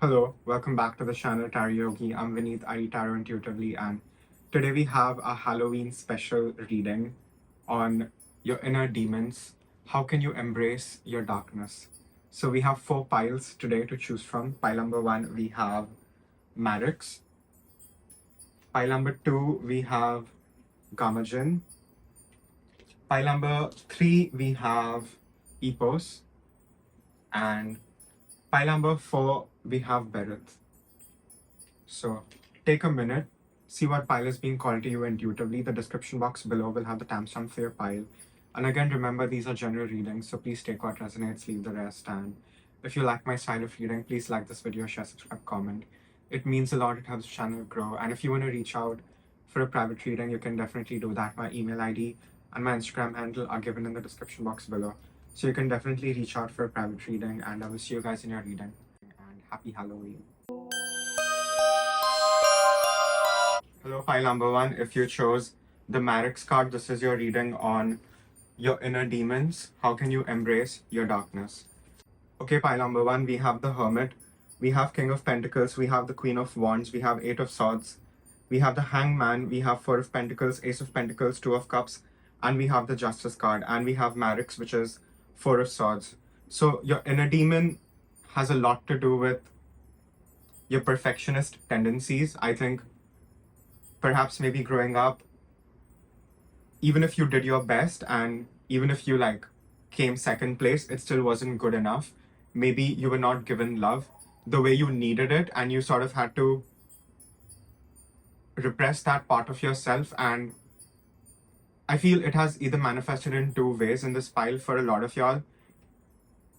Hello, welcome back to the channel Tarot Yogi. I'm Vinit, I read tarot intuitively, and today we have a Halloween special reading on your inner demons. How can you embrace your darkness? So we have 4 piles today to choose from. Pile number 1, we have Marix. Pile number 2, we have Gamajin. Pile number 3, we have Epos. And pile number 4, we have Berith. So take a minute, see what pile is being called to you intuitively. The description box below will have the timestamp for your pile. And again, remember, these are general readings, so please take what resonates, leave the rest. And if you like my style of reading, please like this video, share, subscribe, comment. It means a lot, it helps the channel grow. And if you want to reach out for a private reading, you can definitely do that. My email ID and my Instagram handle are given in the description box below. So you can definitely reach out for a private reading, and I will see you guys in your reading. And happy Halloween. Hello, pile number 1. If you chose the Marix card, this is your reading on your inner demons. How can you embrace your darkness? Okay, pile number 1, we have the Hermit, we have King of Pentacles, we have the Queen of Wands, we have 8 of Swords, we have the Hangman, we have 4 of Pentacles, Ace of Pentacles, 2 of Cups, and we have the Justice card, and we have Marix, which is 4 of Swords. So your inner demon has a lot to do with your perfectionist tendencies. I think perhaps maybe growing up, even if you did your best and even if you came second place, it still wasn't good enough. Maybe you were not given love the way you needed it, and you sort of had to repress that part of yourself. And I feel it has either manifested in 2 ways in this pile for a lot of y'all.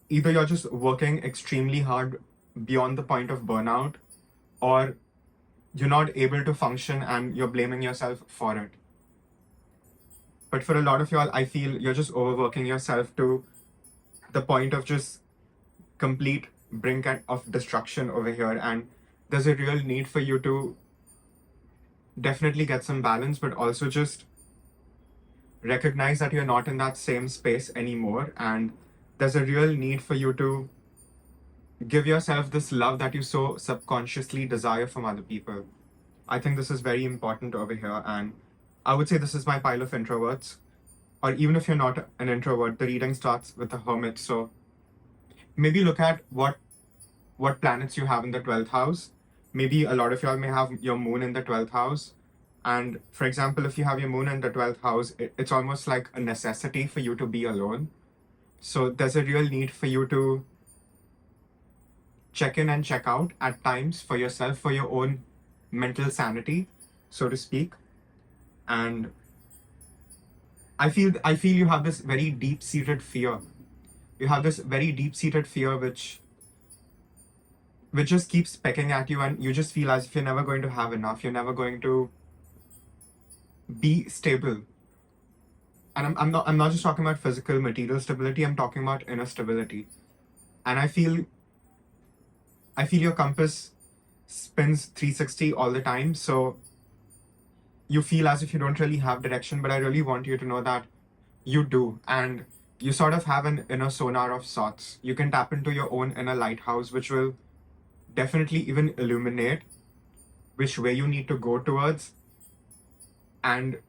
Either you're just working extremely hard beyond the point of burnout, or you're not able to function and you're blaming yourself for it. But for a lot of y'all, I feel you're just overworking yourself to the point of just complete brink of destruction over here. And there's a real need for you to definitely get some balance, but also just recognize that you're not in that same space anymore. And there's a real need for you to give yourself this love that you so subconsciously desire from other people. I think this is very important over here, and I would say this is my pile of introverts. Or even if you're not an introvert, the reading starts with the Hermit. So maybe look at what planets you have in the 12th house. Maybe a lot of y'all may have your moon in the 12th house. And for example, if you have your moon in the 12th house, it's almost like a necessity for you to be alone. So there's a real need for you to check in and check out at times for yourself, for your own mental sanity, so to speak. And I feel you have this very deep-seated fear. You have this very deep-seated fear which just keeps pecking at you, and you just feel as if you're never going to have enough. You're never going to be stable. And I'm not just talking about physical, material stability. I'm talking about inner stability. And I feel your compass spins 360 all the time. So you feel as if you don't really have direction, but I really want you to know that you do. And you sort of have an inner sonar of sorts. You can tap into your own inner lighthouse, which will definitely even illuminate which way you need to go towards. And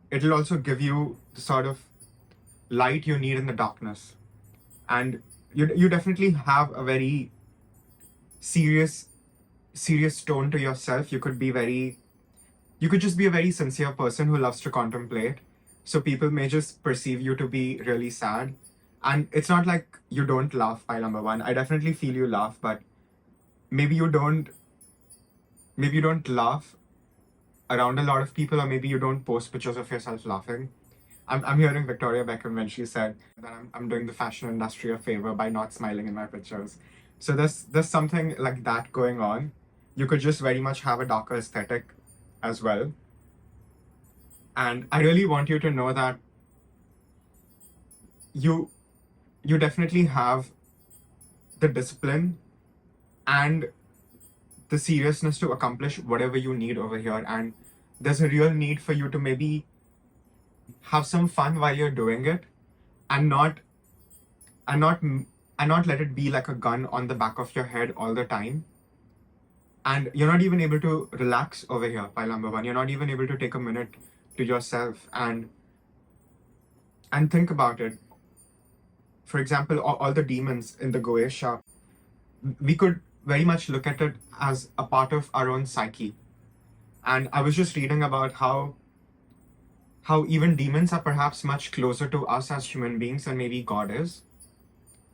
it'll also give you the sort of light you need in the darkness. And you definitely have a very serious tone to yourself. You could just be a very sincere person who loves to contemplate. So people may just perceive you to be really sad. And it's not like you don't laugh, pile number 1. I definitely feel you laugh, but maybe you don't laugh around a lot of people, or maybe you don't post pictures of yourself laughing. I'm hearing Victoria Beckham when she said that I'm doing the fashion industry a favor by not smiling in my pictures. So there's something like that going on. You could just very much have a darker aesthetic as well. And I really want you to know that you definitely have the discipline and the seriousness to accomplish whatever you need over here. And there's a real need for you to maybe have some fun while you're doing it, and not let it be like a gun on the back of your head all the time. And you're not even able to relax over here, pile number one. You're not even able to take a minute to yourself and think about it. For example, all the demons in the Goesha, we could very much look at it as a part of our own psyche. And I was just reading about how even demons are perhaps much closer to us as human beings than maybe God is,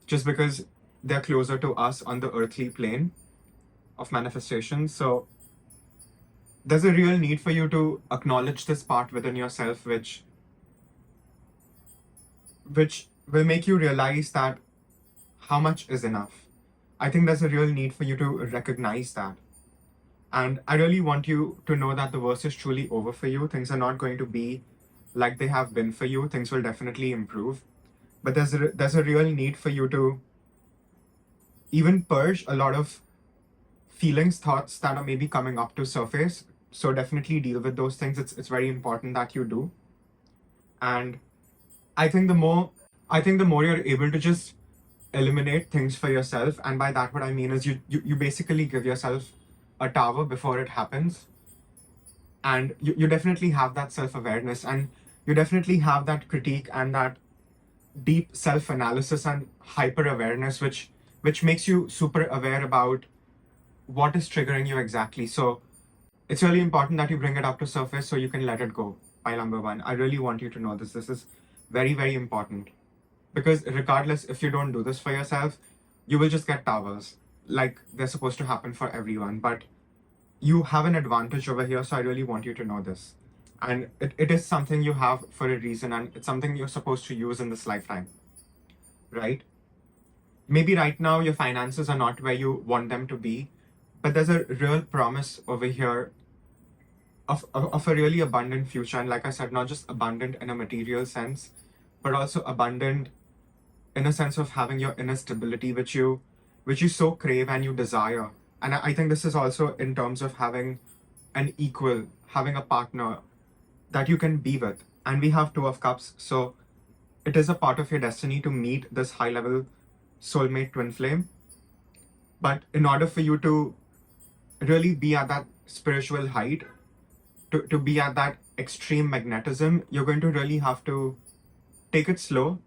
just because they're closer to us on the earthly plane of manifestation. So there's a real need for you to acknowledge this part within yourself, which will make you realize that how much is enough. I think there's a real need for you to recognize that. And I really want you to know that the worst is truly over for you. Things are not going to be like they have been for you. Things will definitely improve. But there's a real need for you to even purge a lot of feelings, thoughts that are maybe coming up to surface. So definitely deal with those things. It's very important that you do. And I think the more you're able to just eliminate things for yourself, and by that what I mean is you basically give yourself a tower before it happens, and you definitely have that self-awareness, and you definitely have that critique and that deep self-analysis and hyper-awareness, which makes you super aware about what is triggering you exactly. So it's really important that you bring it up to surface so you can let it go. Pile number one, I really want you to know this. This is very, very important. Because regardless, if you don't do this for yourself, you will just get towers. Like they're supposed to happen for everyone. But you have an advantage over here, so I really want you to know this. And it is something you have for a reason, and it's something you're supposed to use in this lifetime. Right? Maybe right now your finances are not where you want them to be, but there's a real promise over here of a really abundant future. And like I said, not just abundant in a material sense, but also abundant in a sense of having your inner stability, which you so crave and you desire. And I think this is also in terms of having an equal, having a partner that you can be with. And we have Two of Cups, so it is a part of your destiny to meet this high level soulmate twin flame. But in order for you to really be at that spiritual height, to be at that extreme magnetism, you're going to really have to take it slow,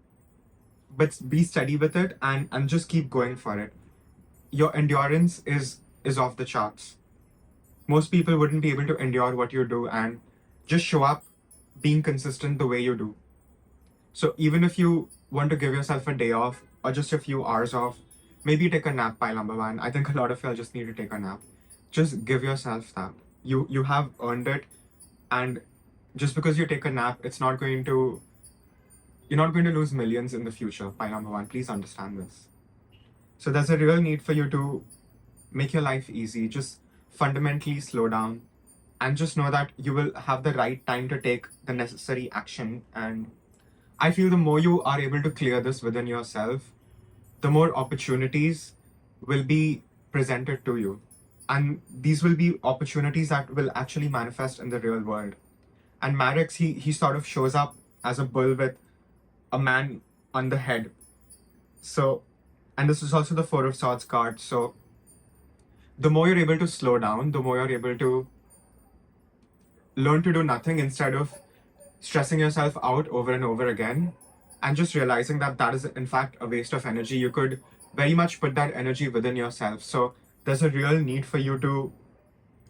but be steady with it, and just keep going for it. Your endurance is off the charts. Most people wouldn't be able to endure what you do and just show up being consistent the way you do. So even if you want to give yourself a day off or just a few hours off, maybe take a nap, pile number one. I think a lot of y'all just need to take a nap. Just give yourself that. You have earned it, and just because you take a nap, you're not going to lose millions in the future, pile number one. Please understand this. So there's a real need for you to make your life easy. Just fundamentally slow down and just know that you will have the right time to take the necessary action. And I feel the more you are able to clear this within yourself, the more opportunities will be presented to you. And these will be opportunities that will actually manifest in the real world. And Marex, he sort of shows up as a bull with a man on the head. So, and this is also the Four of Swords card. So the more you're able to slow down, the more you're able to learn to do nothing instead of stressing yourself out over and over again, and just realizing that that is in fact a waste of energy. You could very much put that energy within yourself. So there's a real need for you to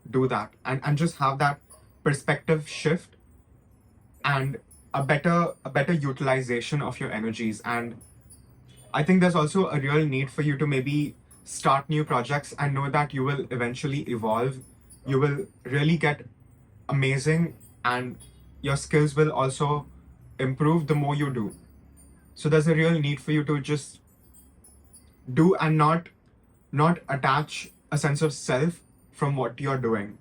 do that and just have that perspective shift and a better utilization of your energies. And I think there's also a real need for you to maybe start new projects and know that you will eventually evolve. You will really get amazing, and your skills will also improve the more you do. So there's a real need for you to just do and not attach a sense of self from what you're doing.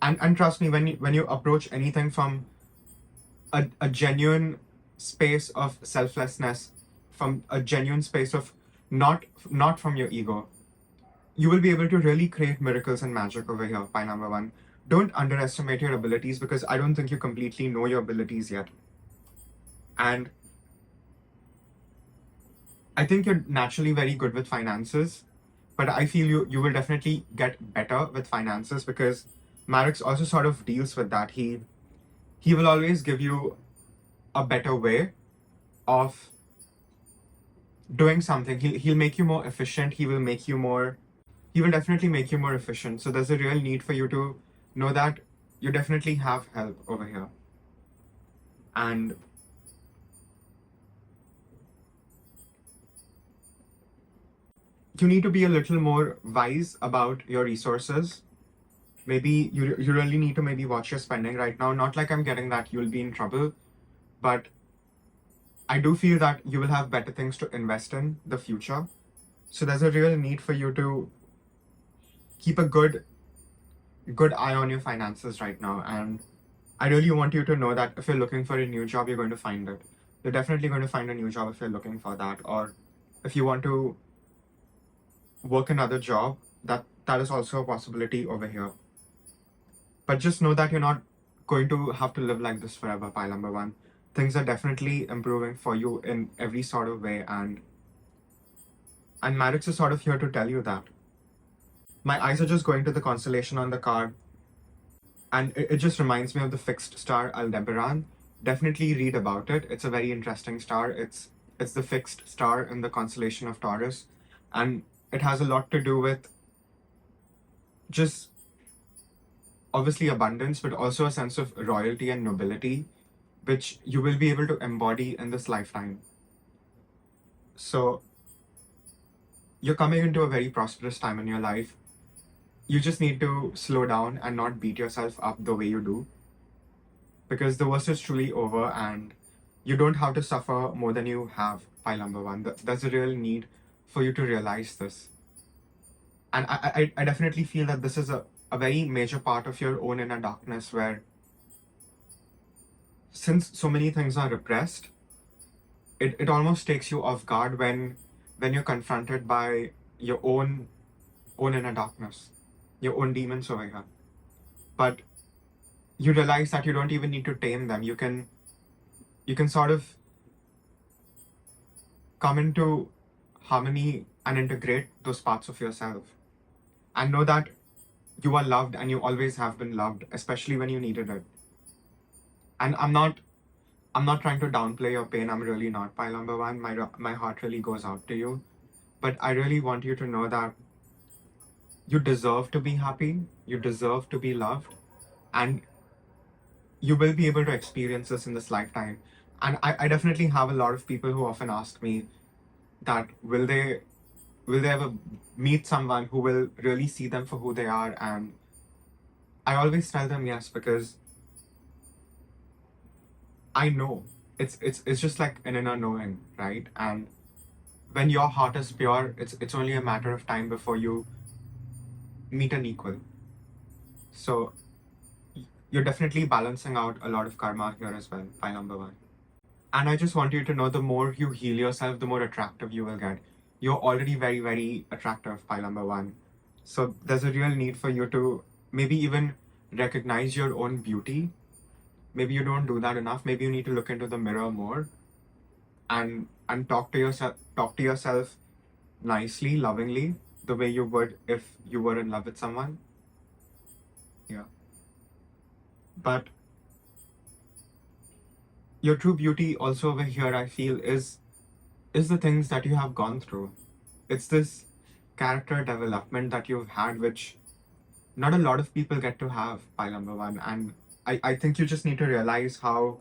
And trust me, when you approach anything from a genuine space of selflessness, from a genuine space of not from your ego, you will be able to really create miracles and magic over here, pie number one. Don't underestimate your abilities, because I don't think you completely know your abilities yet. And I think you're naturally very good with finances, But I feel you will definitely get better with finances, because Marex also sort of deals with that. He will always give you a better way of doing something. He'll make you more efficient. He will definitely make you more efficient. So there's a real need for you to know that you definitely have help over here. And you need to be a little more wise about your resources. Maybe you really need to maybe watch your spending right now. Not like I'm getting that you'll be in trouble, but I do feel that you will have better things to invest in the future. So there's a real need for you to keep a good eye on your finances right now. And I really want you to know that if you're looking for a new job, you're going to find it. You're definitely going to find a new job if you're looking for that. Or if you want to work another job, that is also a possibility over here. But just know that you're not going to have to live like this forever, pile number one. Things are definitely improving for you in every sort of way, and Marex is sort of here to tell you that. My eyes are just going to the constellation on the card, and it just reminds me of the fixed star Aldebaran. Definitely read about it. It's a very interesting star. It's the fixed star in the constellation of Taurus, and it has a lot to do with just obviously abundance, but also a sense of royalty and nobility, which you will be able to embody in this lifetime. So you're coming into a very prosperous time in your life. You just need to slow down and not beat yourself up the way you do, because the worst is truly over, and you don't have to suffer more than you have, pile number one. There's a real need for you to realize this. And I definitely feel that this is a very major part of your own inner darkness, where since so many things are repressed, it almost takes you off guard when you're confronted by your own inner darkness, your own demons over here. But you realize that you don't even need to tame them. You can sort of come into harmony and integrate those parts of yourself, and know that you are loved and you always have been loved, especially when you needed it. And I'm not trying to downplay your pain. I'm really not, pile number one. My heart really goes out to you. But I really want you to know that you deserve to be happy, you deserve to be loved, and you will be able to experience this in this lifetime. And I definitely have a lot of people who often ask me that will they ever meet someone who will really see them for who they are? And I always tell them yes, because I know it's just like an inner knowing, right? And when your heart is pure, it's only a matter of time before you meet an equal. So you're definitely balancing out a lot of karma here as well, pile number one. And I just want you to know, the more you heal yourself, the more attractive you will get. You're already very, very attractive, pile number one. So there's a real need for you to maybe even recognize your own beauty. Maybe you don't do that enough. Maybe you need to look into the mirror more and talk to yourself nicely, lovingly, the way you would if you were in love with someone. Yeah. But your true beauty also over here, I feel, is the things that you have gone through. It's this character development that you've had, which not a lot of people get to have, pile number one. And I think you just need to realize how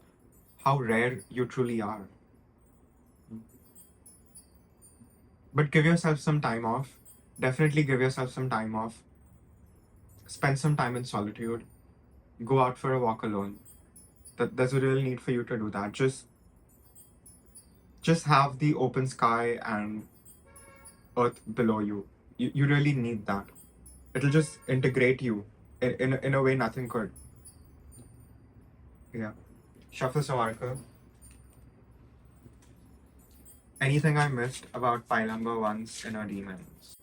rare you truly are. But give yourself some time off. Definitely give yourself some time off. Spend some time in solitude. Go out for a walk alone. There's a real need for you to do that. Just have the open sky and earth below you. You really need that. It'll just integrate you in a way nothing could. Yeah. Shuffle some article. Anything I missed about pile number one's inner demons?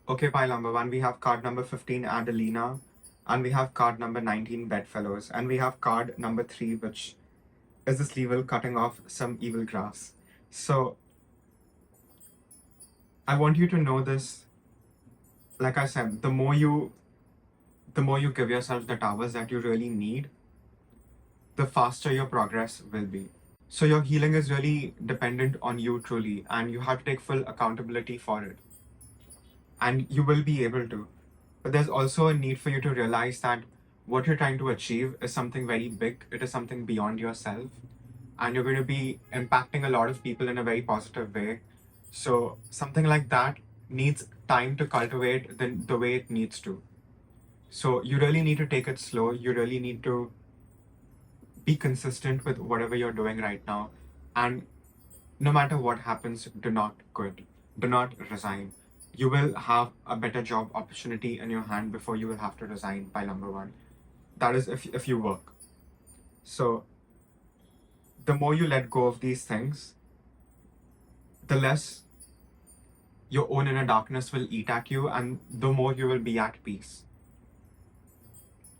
Okay, pile number one, we have card number 15, Adelina, and we have card number 19, Bedfellows, and we have card number 3, which is this level cutting off some evil grass. So I want you to know this like I said, the more you give yourself the towers that you really need, the faster your progress will be. So your healing is really dependent on you truly, and you have to take full accountability for it. And you will be able to. But there's also a need for you to realize that what you're trying to achieve is something very big. It is something beyond yourself. And you're going to be impacting a lot of people in a very positive way. So something like that needs time to cultivate the way it needs to. So you really need to take it slow. You really need to be consistent with whatever you're doing right now. And no matter what happens, do not quit. Do not resign. You will have a better job opportunity in your hand before you will have to resign, by number one. That is if you work. So the more you let go of these things, the less your own inner darkness will eat at you, and the more you will be at peace.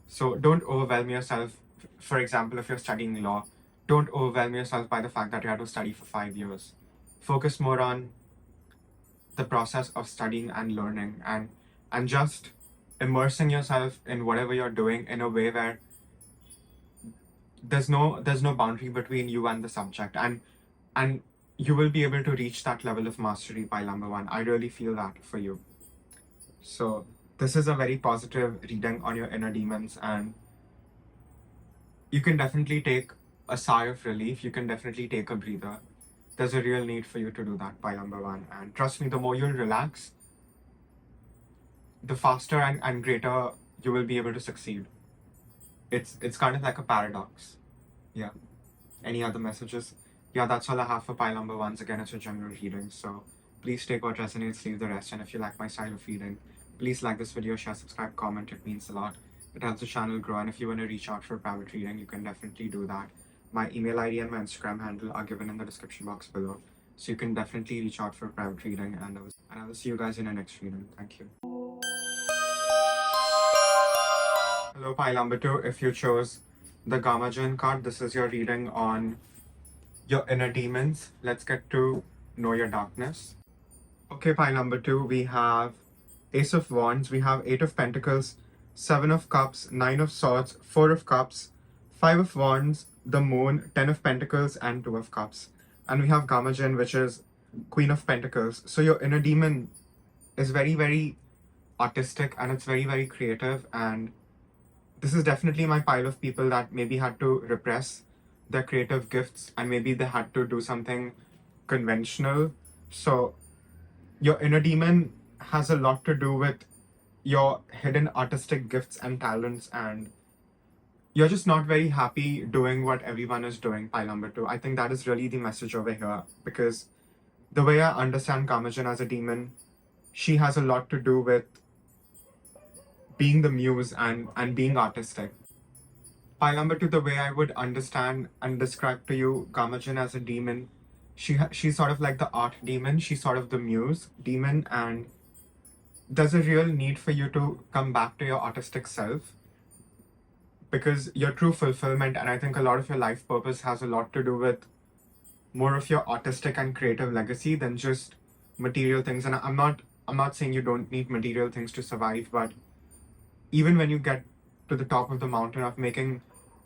So don't overwhelm yourself. For example, if you're studying law, don't overwhelm yourself by the fact that you have to study for 5 years. Focus more on the process of studying and learning, and just immersing yourself in whatever you're doing in a way where there's no boundary between you and the subject, and you will be able to reach that level of mastery by number one. I really feel that for you. So this is a very positive reading on your inner demons, and you can definitely take a sigh of relief. You can definitely take a breather. There's a real need for you to do that by number one. And trust me, the more you'll relax, the faster and greater you will be able to succeed. It's kind of like a paradox. Yeah. Any other messages? Yeah, that's all I have for pile number ones. Again, it's a general reading, so please take what resonates, leave the rest. And if you like my style of reading, please like this video, share, subscribe, comment. It means a lot. It helps the channel grow. And if you want to reach out for private reading, you can definitely do that. My email ID and my Instagram handle are given in the description box below, so you can definitely reach out for private reading. And I will see you guys in the next reading. Thank you. Hello, pile number 2. If you chose the 𝐘𝐿 card, this is your reading on your inner demons. Let's get to know your darkness. Okay, pile number 2, we have Ace of Wands, we have 8 of Pentacles, 7 of Cups, 9 of Swords, 4 of Cups, 5 of Wands, the Moon, 10 of Pentacles, and 2 of Cups. And we have 𝐘𝐿𝐷, which is Queen of Pentacles. So your inner demon is very, very artistic, and it's very, very creative. And this is definitely my pile of people that maybe had to repress their creative gifts, and maybe they had to do something conventional. So your inner demon has a lot to do with your hidden artistic gifts and talents, and you're just not very happy doing what everyone is doing, pile number 2. I think that is really the message over here, because the way I understand 𝐘𝐿𝐷 as a demon, she has a lot to do with being the muse and being artistic. Pile number 2, the way I would understand and describe to you 𝐘𝐿𝐷 as a demon, she's sort of like the art demon, she's sort of the muse demon, and there's a real need for you to come back to your artistic self, because your true fulfillment, and I think a lot of your life purpose, has a lot to do with more of your artistic and creative legacy than just material things. And I'm not saying you don't need material things to survive, but even when you get to the top of the mountain of making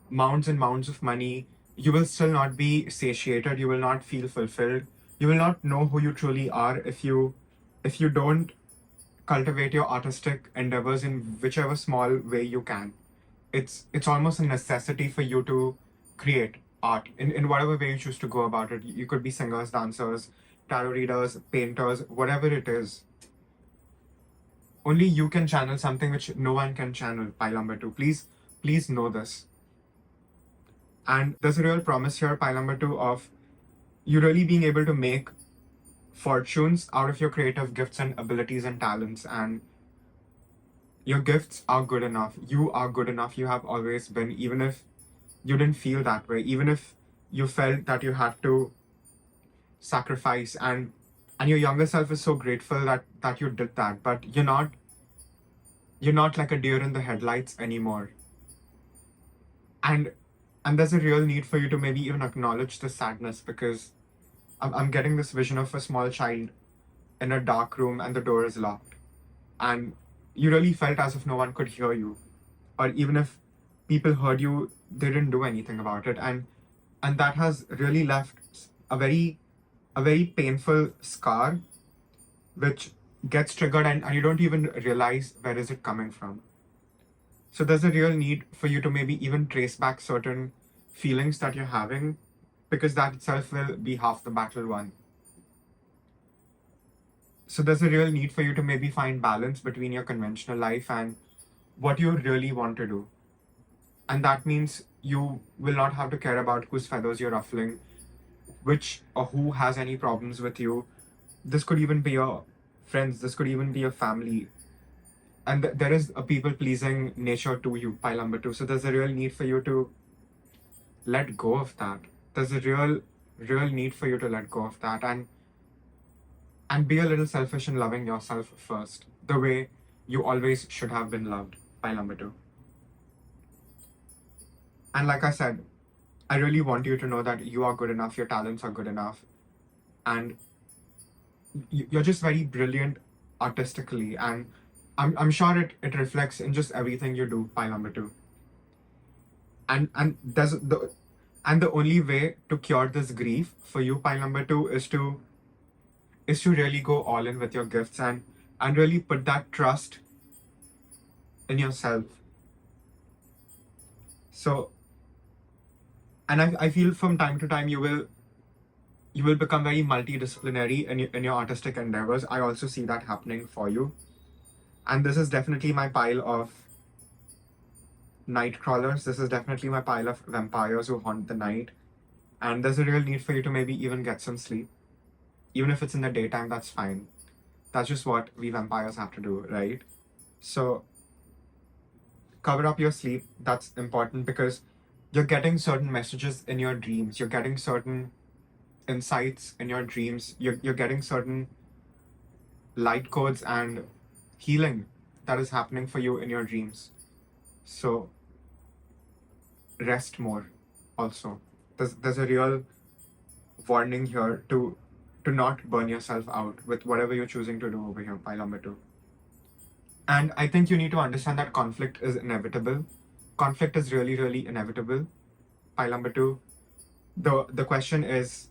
mounds and mounds of money, you will still not be satiated. You will not feel fulfilled. You will not know who you truly are if you don't cultivate your artistic endeavors in whichever small way you can. It's almost a necessity for you to create art in whatever way you choose to go about it. You could be singers, dancers, tarot readers, painters, whatever it is. Only you can channel something which no one can channel, pile number 2. Please know this. And there's a real promise here, pile number 2, of you really being able to make fortunes out of your creative gifts and abilities and talents. And your gifts are good enough. You are good enough. You have always been, even if you didn't feel that way, even if you felt that you had to sacrifice, and your younger self is so grateful that you did that. But you're not like a deer in the headlights anymore. And there's a real need for you to maybe even acknowledge the sadness, because I'm getting this vision of a small child in a dark room and the door is locked. And you really felt as if no one could hear you, or even if people heard you, they didn't do anything about it, and that has really left a very painful scar, which gets triggered, and you don't even realize where is it coming from. So there's a real need for you to maybe even trace back certain feelings that you're having, because that itself will be half the battle won. So there's a real need for you to maybe find balance between your conventional life and what you really want to do. And that means you will not have to care about whose feathers you're ruffling, which or who has any problems with you. This could even be your friends, this could even be your family. And there is a people-pleasing nature to you, pile number two. So there's a real need for you to let go of that. There's a real need for you to let go of that and be a little selfish in loving yourself first, the way you always should have been loved, pile number two. And like I said, I really want you to know that you are good enough, your talents are good enough, and you're just very brilliant artistically, and I'm sure it reflects in just everything you do, pile number two. And the only way to cure this grief for you, pile number two, is to really go all in with your gifts and really put that trust in yourself. So, and I feel from time to time you will become very multidisciplinary in your artistic endeavors. I also see that happening for you. And this is definitely my pile of night crawlers. This is definitely my pile of vampires who haunt the night. And there's a real need for you to maybe even get some sleep. Even if it's in the daytime, that's fine. That's just what we vampires have to do, right? So cover up your sleep. That's important because you're getting certain messages in your dreams. You're getting certain insights in your dreams. You're getting certain light codes and healing that is happening for you in your dreams. So rest more also. There's a real warning here to not burn yourself out with whatever you're choosing to do over here, pile number two. And I think you need to understand that conflict is inevitable. Conflict is really, really inevitable, pile number two. The question is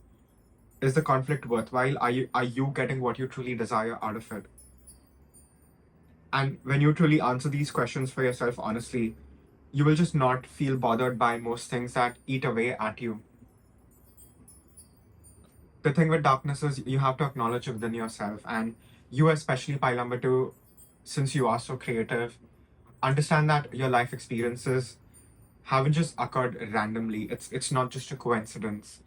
the conflict worthwhile? Are you getting what you truly desire out of it? And when you truly answer these questions for yourself honestly, you will just not feel bothered by most things that eat away at you. The thing with darkness is you have to acknowledge it within yourself, and you especially, pile number two, since you are so creative, understand that your life experiences haven't just occurred randomly. It's not just a coincidence.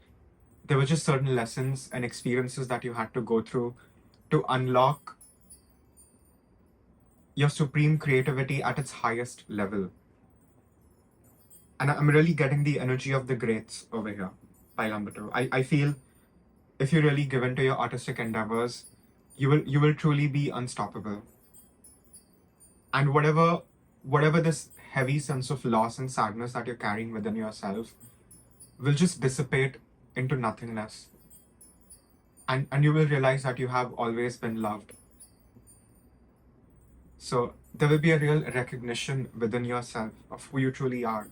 There were just certain lessons and experiences that you had to go through to unlock your supreme creativity at its highest level. And I'm really getting the energy of the greats over here, pile number two. I feel if you really give into your artistic endeavors, you will truly be unstoppable. And whatever this heavy sense of loss and sadness that you're carrying within yourself will just dissipate into nothingness. And you will realize that you have always been loved. So there will be a real recognition within yourself of who you truly are,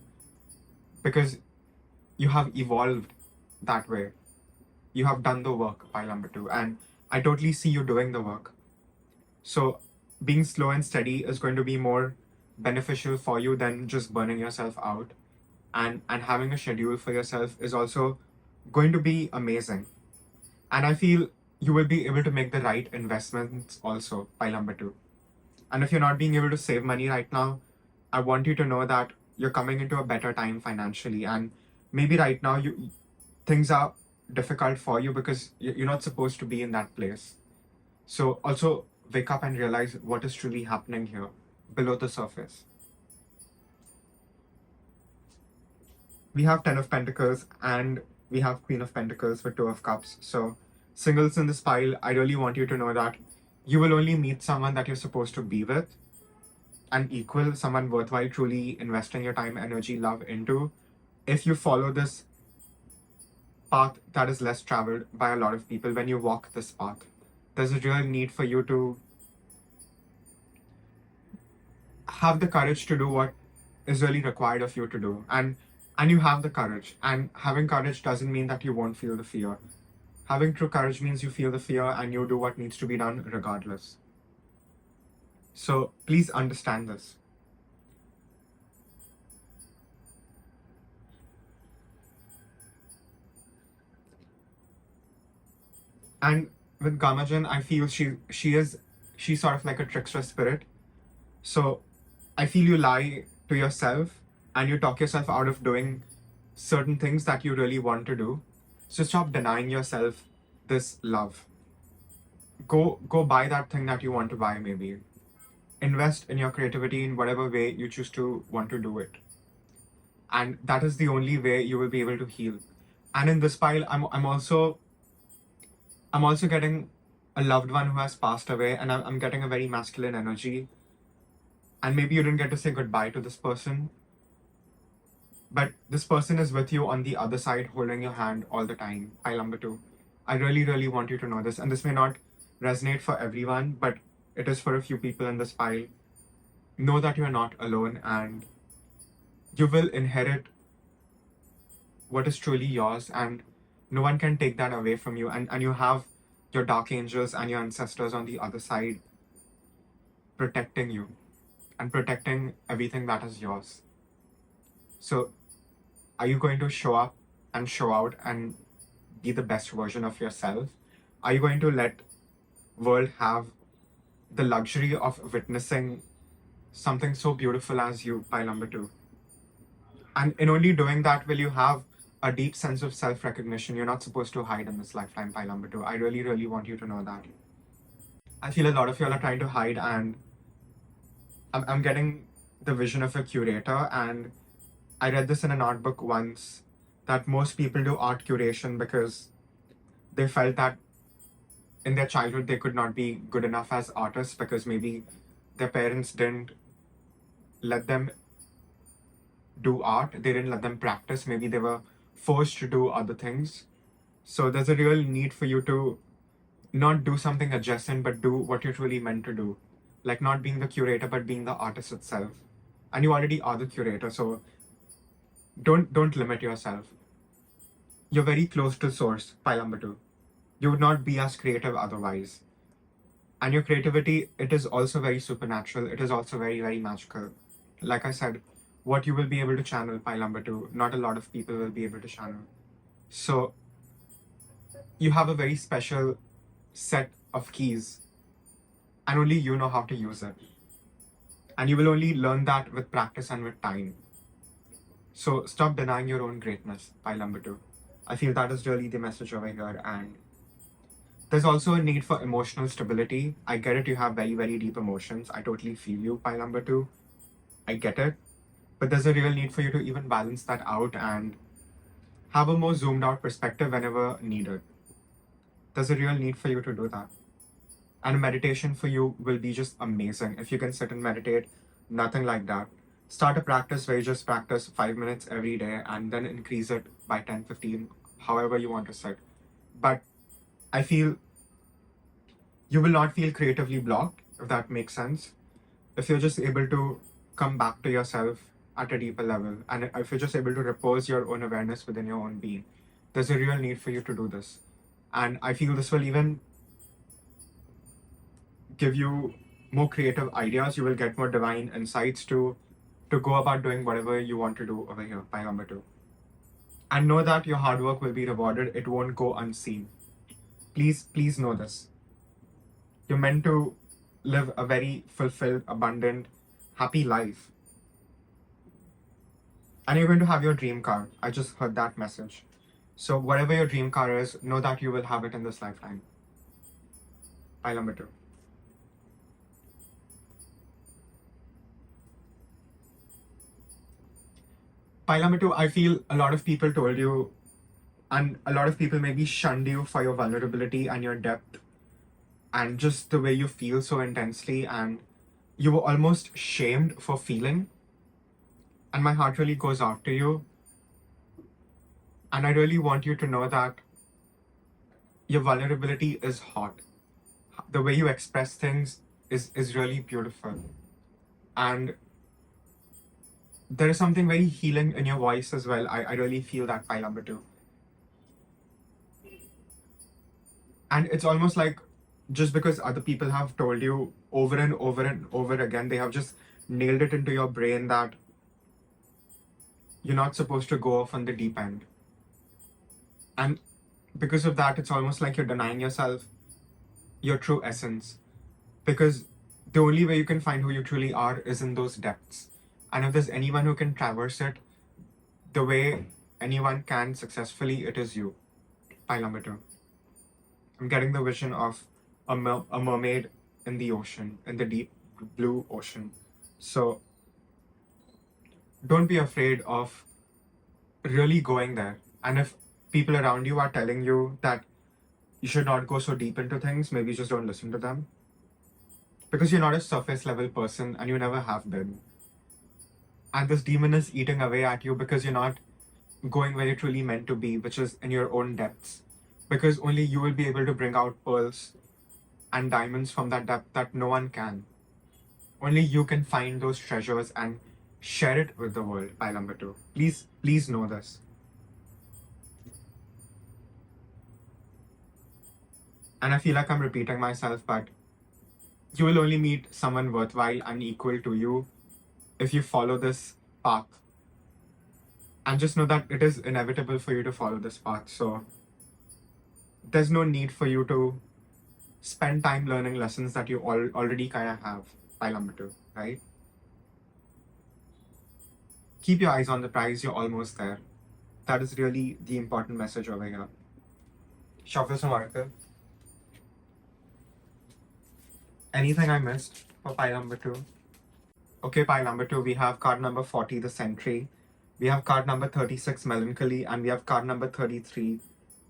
because you have evolved that way. You have done the work, pile number two, and I totally see you doing the work. So being slow and steady is going to be more beneficial for you than just burning yourself out. And having a schedule for yourself is also going to be amazing. And I feel you will be able to make the right investments also, pile number two. And if you're not being able to save money right now, I want you to know that you're coming into a better time financially. And maybe right now things are difficult for you because you're not supposed to be in that place. So also wake up and realize what is truly happening here below the surface. We have 10 of Pentacles and we have Queen of Pentacles with 2 of Cups. So singles in this pile, I really want you to know that you will only meet someone that you're supposed to be with, an equal, someone worthwhile truly investing your time, energy, love into, if you follow this path that is less traveled by a lot of people. When you walk this path, there's a real need for you to have the courage to do what is really required of you to do. And you have the courage. And having courage doesn't mean that you won't feel the fear. Having true courage means you feel the fear and you do what needs to be done regardless. So please understand this. And with Gamajan, I feel she's sort of like a trickster spirit. So I feel you lie to yourself and you talk yourself out of doing certain things that you really want to do. So stop denying yourself this love. Go buy that thing that you want to buy, maybe. Invest in your creativity in whatever way you choose to want to do it. And that is the only way you will be able to heal. And in this pile, I'm also getting a loved one who has passed away, and I'm getting a very masculine energy. And maybe you didn't get to say goodbye to this person, but this person is with you on the other side, holding your hand all the time. Pile number 2. I really, really want you to know this, and this may not resonate for everyone, but it is for a few people in this pile. Know that you're not alone, and you will inherit what is truly yours, and no one can take that away from you. And you have your dark angels and your ancestors on the other side protecting you and protecting everything that is yours. So are you going to show up and show out and be the best version of yourself? Are you going to let world have the luxury of witnessing something so beautiful as you, pile number 2? And in only doing that will you have a deep sense of self-recognition. You're not supposed to hide in this lifetime, pile number 2. I really, really want you to know that. I feel a lot of y'all are trying to hide, and I'm getting the vision of a curator. And I read this in an art book once, that most people do art curation because they felt that in their childhood they could not be good enough as artists because maybe their parents didn't let them do art, they didn't let them practice, maybe they were forced to do other things. So there's a real need for you to not do something adjacent, but do what you're really meant to do. Like not being the curator, but being the artist itself. And you already are the curator, so don't limit yourself. You're very close to source, pile number 2. You would not be as creative otherwise. And your creativity, it is also very supernatural. It is also very, very magical. Like I said, what you will be able to channel, pile number 2, not a lot of people will be able to channel. So you have a very special set of keys, and only you know how to use it. And you will only learn that with practice and with time. So stop denying your own greatness, pile number 2. I feel that is really the message over here. And there's also a need for emotional stability. I get it, you have very, very deep emotions. I totally feel you, pile number 2. I get it. But there's a real need for you to even balance that out and have a more zoomed out perspective whenever needed. There's a real need for you to do that. And meditation for you will be just amazing. If you can sit and meditate, nothing like that. Start a practice where you just practice 5 minutes every day and then increase it by 10, 15, however you want to sit. But I feel you will not feel creatively blocked, if that makes sense. If you're just able to come back to yourself at a deeper level, and if you're just able to repose your own awareness within your own being, there's a real need for you to do this. And I feel this will even give you more creative ideas. You will get more divine insights to go about doing whatever you want to do over here, pile number 2. And know that your hard work will be rewarded. It won't go unseen. Please know this. You're meant to live a very fulfilled, abundant, happy life. And you're going to have your dream car. I just heard that message. So whatever your dream car is, know that you will have it in this lifetime. Pile number 2. Pile number 2, I feel a lot of people told you, and a lot of people maybe shunned you for your vulnerability and your depth and just the way you feel so intensely, and you were almost shamed for feeling. And my heart really goes out to you. And I really want you to know that your vulnerability is hot. The way you express things is really beautiful. And there is something very healing in your voice as well. I really feel that pile number 2. And it's almost like just because other people have told you over and over and over again, they have just nailed it into your brain that you're not supposed to go off on the deep end. And because of that, it's almost like you're denying yourself your true essence. Because the only way you can find who you truly are is in those depths. And if there's anyone who can traverse it the way anyone can successfully, it is you. Pile number 2. I'm getting the vision of a mermaid in the ocean, in the deep blue ocean. So don't be afraid of really going there. And if people around you are telling you that you should not go so deep into things, maybe just don't listen to them. Because you're not a surface level person and you never have been. And this demon is eating away at you because you're not going where you're truly meant to be, which is in your own depths. Because only you will be able to bring out pearls and diamonds from that depth that no one can. Only you can find those treasures and share it with the world. Pile number 2. Please know this. And I feel like I'm repeating myself, but you will only meet someone worthwhile and equal to you if you follow this path. And just know that it is inevitable for you to follow this path. So there's no need for you to spend time learning lessons that you already kind of have. Pile number 2, right? Keep your eyes on the prize, you're almost there. That is really the important message over here. Shuffle some oracle. Anything I missed for pile number 2? Okay, pile number 2, we have card number 40, the Sentry. We have card number 36, Melancholy, and we have card number 33,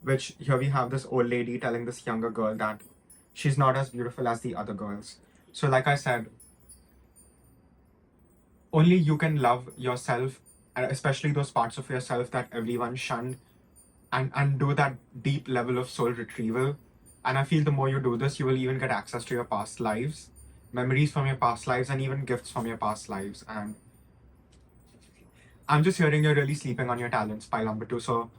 which here we have this old lady telling this younger girl that she's not as beautiful as the other girls. So like I said, only you can love yourself, and especially those parts of yourself that everyone shunned, and do that deep level of soul retrieval. And I feel the more you do this, you will even get access to your past lives, memories from your past lives, and even gifts from your past lives. And I'm just hearing you're really sleeping on your talents, pile number 2. So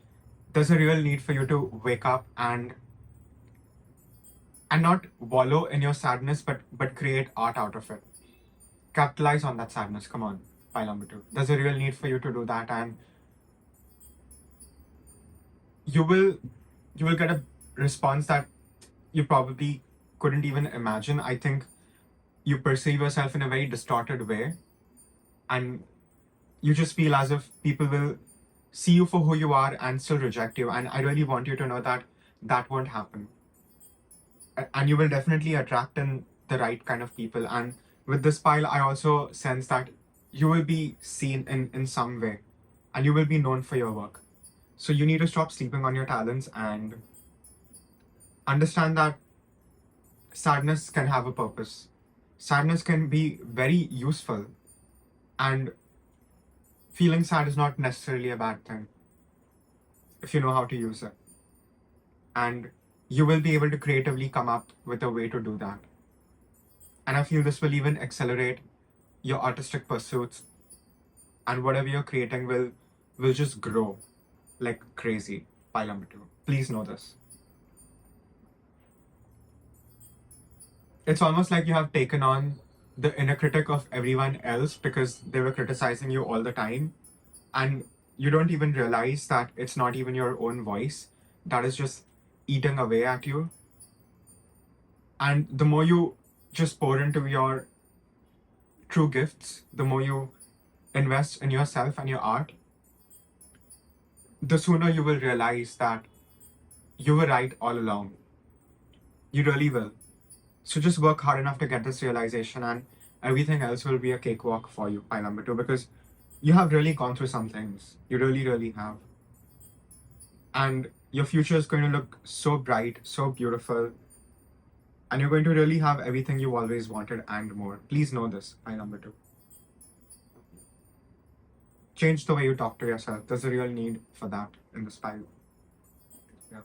there's a real need for you to wake up and not wallow in your sadness, but create art out of it. Capitalize on that sadness. Come on, pile number 2. There's a real need for you to do that, and you will get a response that you probably couldn't even imagine. I think you perceive yourself in a very distorted way, and you just feel as if people will see you for who you are and still reject you. And I really want you to know that that won't happen. And you will definitely attract in the right kind of people. And with this pile, I also sense that you will be seen in some way, and you will be known for your work. So you need to stop sleeping on your talents and understand that sadness can have a purpose. Sadness can be very useful, and feeling sad is not necessarily a bad thing if you know how to use it. And you will be able to creatively come up with a way to do that. And I feel this will even accelerate your artistic pursuits, and whatever you're creating will just grow like crazy. Pile number 2. Please know this. It's almost like you have taken on the inner critic of everyone else because they were criticizing you all the time. And you don't even realize that it's not even your own voice that is just eating away at you. And the more you just pour into your true gifts, the more you invest in yourself and your art, the sooner you will realize that you were right all along. You really will. So just work hard enough to get this realization, and everything else will be a cakewalk for you, pile number 2, because you have really gone through some things. You really, really have. And your future is going to look so bright, so beautiful, and you're going to really have everything you always wanted and more. Please know this, pile number 2. Change the way you talk to yourself. There's a real need for that in this pile. Yeah.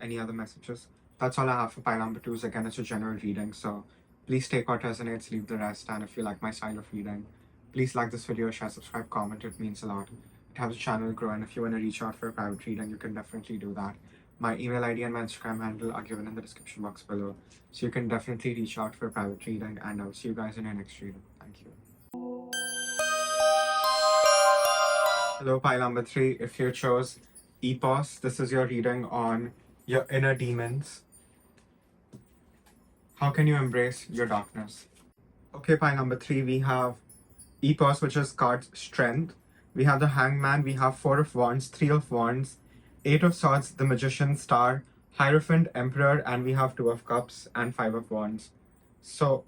Any other messages? That's all I have for pile number 2s. Again, it's a general reading, so please take what resonates, leave the rest. And if you like my style of reading, Please like this video, share, subscribe, comment. It means a lot. It helps the channel grow, and if you want to reach out for a private reading, you can definitely do that. My email ID and my Instagram handle are given in the description box below, so you can definitely reach out for a private reading, and I'll see you guys in your next reading. Thank you. Hello, pile number 3. If you chose 𝐸𝐻, this is your reading on your inner demons. How can you embrace your darkness? Okay, pile number 3, we have 𝐸𝐻, which is card's strength. We have the Hangman, we have 4 of Wands, 3 of Wands, 8 of Swords, the Magician, Star, Hierophant, Emperor, and we have 2 of Cups and 5 of Wands. So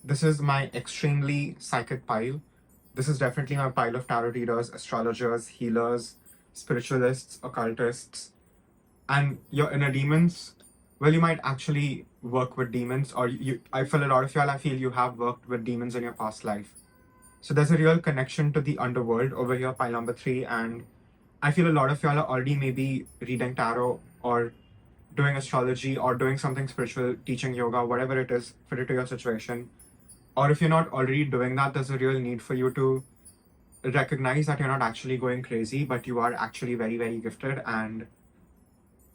this is my extremely psychic pile. This is definitely my pile of tarot readers, astrologers, healers, spiritualists, occultists, and your inner demons. Well, you might actually work with demons, or I feel a lot of y'all, I feel you have worked with demons in your past life. So there's a real connection to the underworld over here, pile number 3, and I feel a lot of y'all are already maybe reading tarot or doing astrology or doing something spiritual, teaching yoga, whatever it is, fit it to your situation. Or if you're not already doing that, there's a real need for you to recognize that you're not actually going crazy, but you are actually very, very gifted, and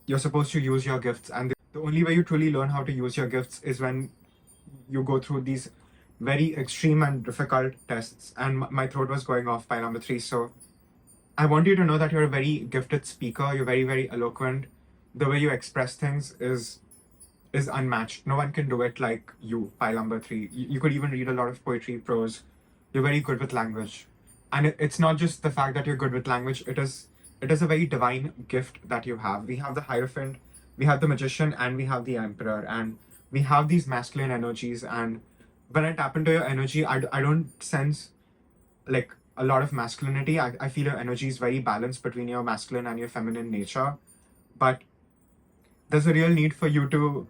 you're supposed to use your gifts. And the only way you truly learn how to use your gifts is when you go through these very extreme and difficult tests. And my throat was going off, pile number 3. So I want you to know that you're a very gifted speaker. You're very, very eloquent. The way you express things is unmatched. No one can do it like you, pile number 3. You could even read a lot of poetry, prose. You're very good with language. And it's not just the fact that you're good with language. It is a very divine gift that you have. We have the Hierophant, we have the Magician, and we have the Emperor. And we have these masculine energies. And when I tap into your energy, I don't sense like a lot of masculinity. I feel your energy is very balanced between your masculine and your feminine nature. But there's a real need for you to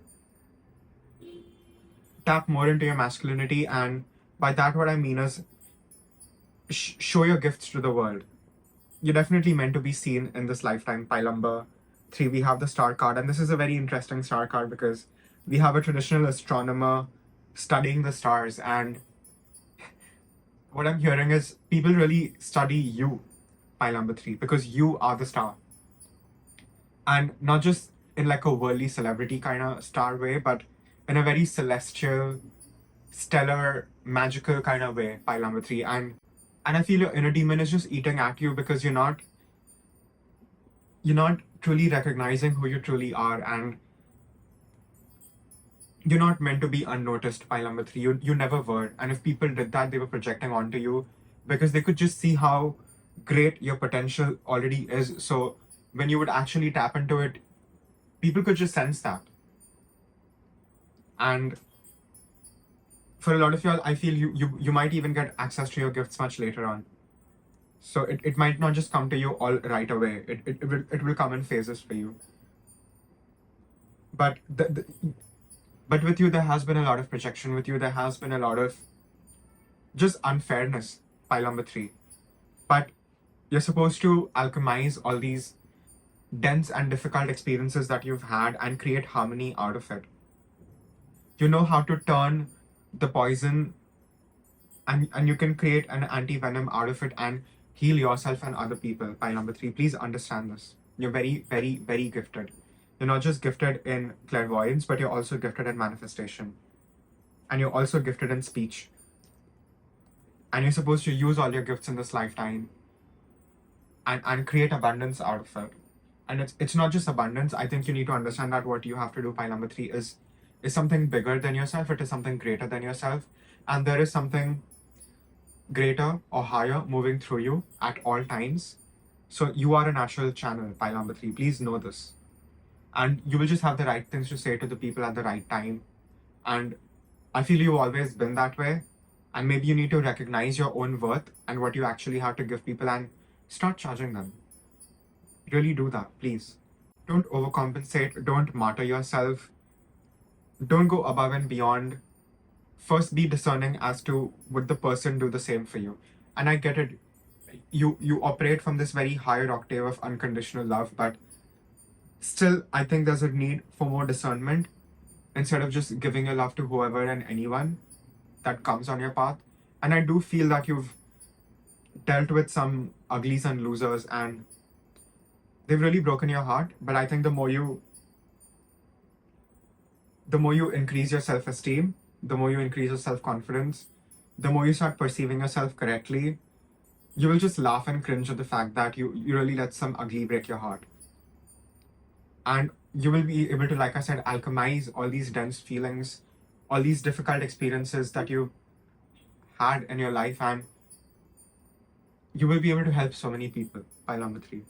tap more into your masculinity. And by that, what I mean is show your gifts to the world. You're definitely meant to be seen in this lifetime, pile number 3. We have the Star card, and this is a very interesting Star card because we have a traditional astronomer studying the stars, and what I'm hearing is people really study you, pile number 3, because you are the star. And not just in like a worldly celebrity kind of star way, but in a very celestial, stellar, magical kind of way, pile number 3. And I feel your inner demon is just eating at you because you're not truly recognizing who you truly are, and you're not meant to be unnoticed, pile number 3. You never were. And if people did that, they were projecting onto you because they could just see how great your potential already is. So when you would actually tap into it, people could just sense that. And for a lot of y'all, I feel you might even get access to your gifts much later on. So it might not just come to you all right away. It will come in phases for you. But but with you, there has been a lot of projection. With you, there has been a lot of just unfairness, pile number 3. But you're supposed to alchemize all these dense and difficult experiences that you've had and create harmony out of it. You know how to turn the poison, and you can create an anti-venom out of it and heal yourself and other people, pile number 3. Please understand this. You're very, very, very gifted. You're not just gifted in clairvoyance, but you're also gifted in manifestation. And you're also gifted in speech. And you're supposed to use all your gifts in this lifetime and create abundance out of it. And it's not just abundance. I think you need to understand that what you have to do, pile number 3, is something bigger than yourself. It is something greater than yourself. And there is something greater or higher moving through you at all times. So you are a natural channel, pile number 3. Please know this. And you will just have the right things to say to the people at the right time. And I feel you've always been that way. And maybe you need to recognize your own worth and what you actually have to give people and start charging them. Really do that, please. Don't overcompensate. Don't martyr yourself. Don't go above and beyond. First, be discerning as to would the person do the same for you. And I get it. You operate from this very higher octave of unconditional love, but still, I think there's a need for more discernment instead of just giving your love to whoever and anyone that comes on your path. And I do feel that you've dealt with some uglies and losers, and they've really broken your heart. But I think the more you increase your self-esteem, the more you increase your self-confidence, the more you start perceiving yourself correctly, you will just laugh and cringe at the fact that you really let some ugly break your heart. And you will be able to, like I said, alchemize all these dense feelings, all these difficult experiences that you had in your life, and you will be able to help so many people. Pile number 3.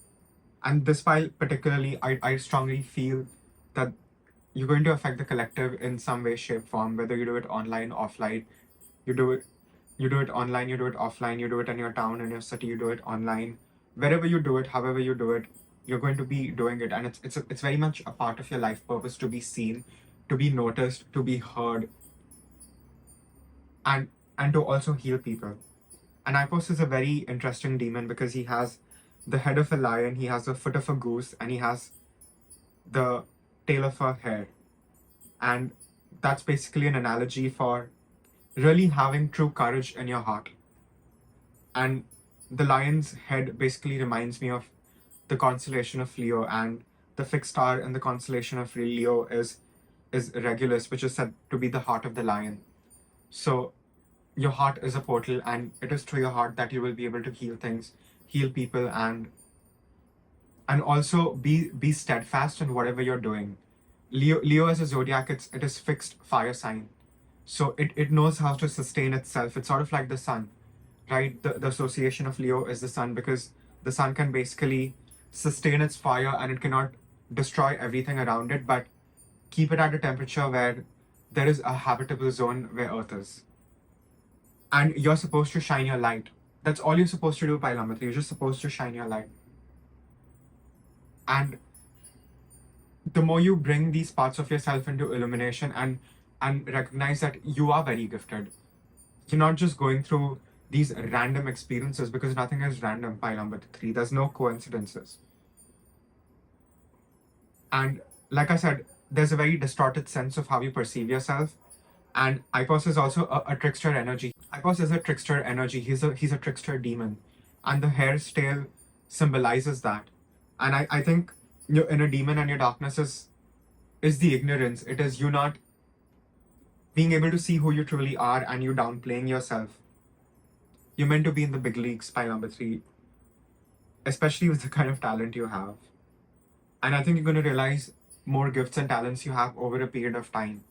And this pile particularly, I strongly feel that you're going to affect the collective in some way, shape, form, whether you do it online, offline, you do it online, you do it offline, you do it in your town, in your city, you do it online. Wherever you do it, however you do it, you're going to be doing it. And it's very much a part of your life purpose to be seen, to be noticed, to be heard, and to also heal people. And Ipos is a very interesting demon because he has the head of a lion, he has the foot of a goose, and he has the tail of a hare. And that's basically an analogy for really having true courage in your heart. And the lion's head basically reminds me of the constellation of Leo, and the fixed star in the constellation of Leo is Regulus, which is said to be the heart of the lion. So your heart is a portal, and it is through your heart that you will be able to heal things, heal people, and also be steadfast in whatever you're doing. Leo as a zodiac, it is fixed fire sign. So it knows how to sustain itself. It's sort of like the sun, right? The association of Leo is the sun, because the sun can basically sustain its fire and it cannot destroy everything around it, but keep it at a temperature where there is a habitable zone where Earth is. And you're supposed to shine your light. That's all you're supposed to do, Pile number 3. You're just supposed to shine your light. And the more you bring these parts of yourself into illumination and recognize that you are very gifted, you're not just going through these random experiences, because nothing is random, Pile number 3. There's no coincidences. And like I said, there's a very distorted sense of how you perceive yourself. And Ipos is also a trickster energy. Ipos is a trickster energy. He's a trickster demon. And the hare's tail symbolizes that. And I think your inner demon and your darkness is the ignorance. It is you not being able to see who you truly are, and you downplaying yourself. You're meant to be in the big leagues, Pile number 3. Especially with the kind of talent you have. And I think you're going to realize more gifts and talents you have over a period of time.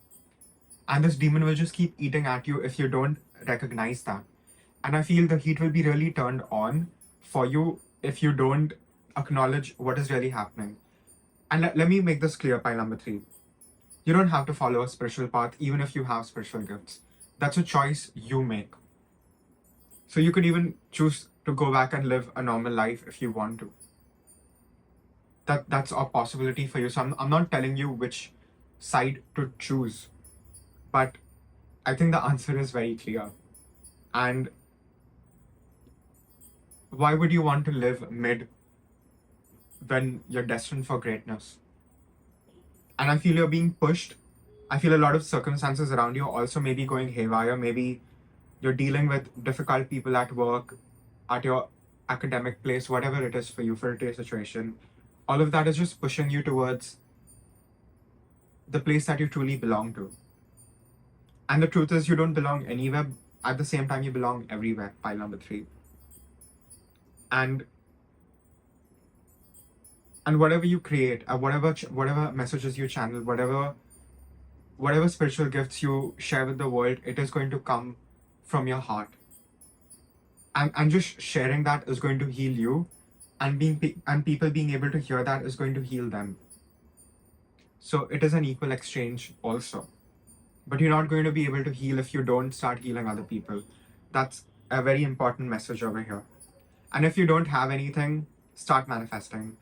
And this demon will just keep eating at you if you don't recognize that. And I feel the heat will be really turned on for you if you don't acknowledge what is really happening. And let me make this clear, Pile number 3. You don't have to follow a spiritual path even if you have spiritual gifts. That's a choice you make. So you could even choose to go back and live a normal life if you want to. That's a possibility for you. So I'm not telling you which side to choose, but I think the answer is very clear. And why would you want to live mid when you're destined for greatness? And I feel you're being pushed. I feel a lot of circumstances around you also may be going haywire. Maybe you're dealing with difficult people at work, at your academic place, whatever it is for you, for today's situation. All of that is just pushing you towards the place that you truly belong to. And the truth is, you don't belong anywhere. At the same time, you belong everywhere, Pile number 3. And whatever you create, whatever messages you channel, whatever spiritual gifts you share with the world, it is going to come from your heart. And just sharing that is going to heal you, and people being able to hear that is going to heal them. So it is an equal exchange also. But you're not going to be able to heal if you don't start healing other people. That's a very important message over here. And if you don't have anything, start manifesting.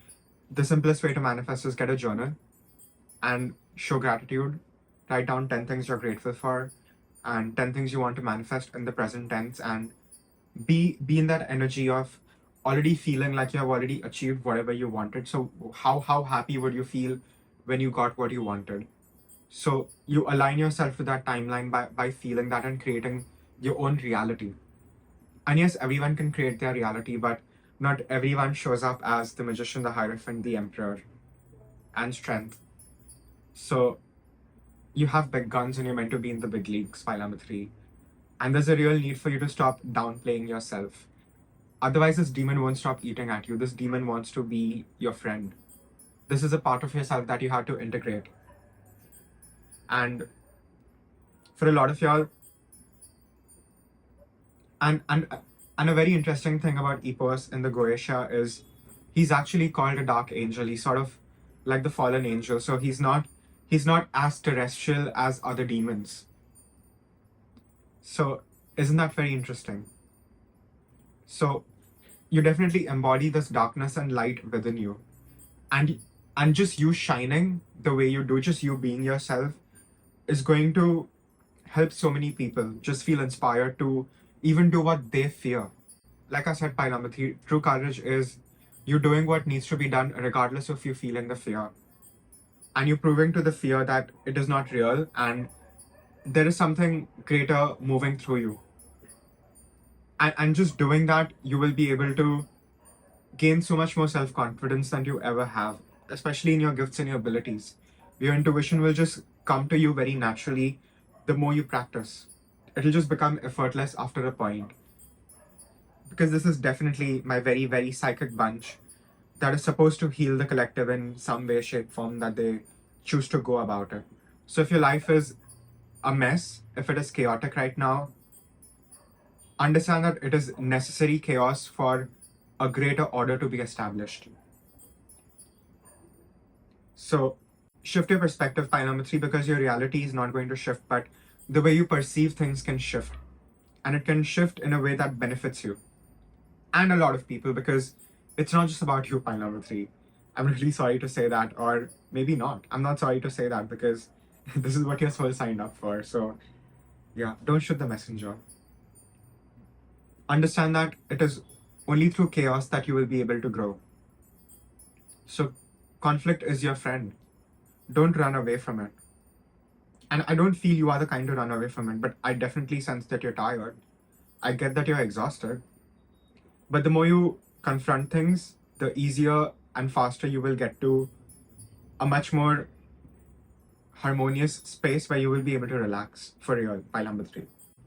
The simplest way to manifest is get a journal and show gratitude. Write down 10 things you're grateful for and 10 things you want to manifest in the present tense, and be in that energy of already feeling like you have already achieved whatever you wanted. So how happy would you feel when you got what you wanted? So you align yourself with that timeline by feeling that and creating your own reality. And yes, everyone can create their reality, but not everyone shows up as the magician, the hierophant, the emperor, and strength. So you have big guns and you're meant to be in the big leagues, pile number 3. And there's a real need for you to stop downplaying yourself. Otherwise, this demon won't stop eating at you. This demon wants to be your friend. This is a part of yourself that you have to integrate. And for a lot of y'all, and a very interesting thing about 𝐸𝐽𝑜s in the Goetia is he's actually called a dark angel. He's sort of like the fallen angel. So he's not as terrestrial as other demons. So isn't that very interesting? So you definitely embody this darkness and light within you. And just you shining the way you do, just you being yourself, is going to help so many people just feel inspired to even do what they fear. Like I said, pile number 3, true courage is you doing what needs to be done regardless of you feeling the fear. And you proving to the fear that it is not real and there is something greater moving through you. And just doing that, you will be able to gain so much more self-confidence than you ever have, especially in your gifts and your abilities. Your intuition will just come to you very naturally the more you practice. It'll just become effortless after a point. Because this is definitely my very, very psychic bunch that is supposed to heal the collective in some way, shape, form that they choose to go about it. So if your life is a mess, if it is chaotic right now, understand that it is necessary chaos for a greater order to be established. So shift your perspective, pile number 3, because your reality is not going to shift, but the way you perceive things can shift. And it can shift in a way that benefits you and a lot of people, because it's not just about you, pile number 3. I'm really sorry to say that, or maybe not. I'm not sorry to say that because this is what your soul signed up for. So yeah, don't shoot the messenger. Understand that it is only through chaos that you will be able to grow. So conflict is your friend. Don't run away from it. And I don't feel you are the kind to run away from it, but I definitely sense that you're tired. I get that you're exhausted. But the more you confront things, the easier and faster you will get to a much more harmonious space where you will be able to relax for real, pile number 3.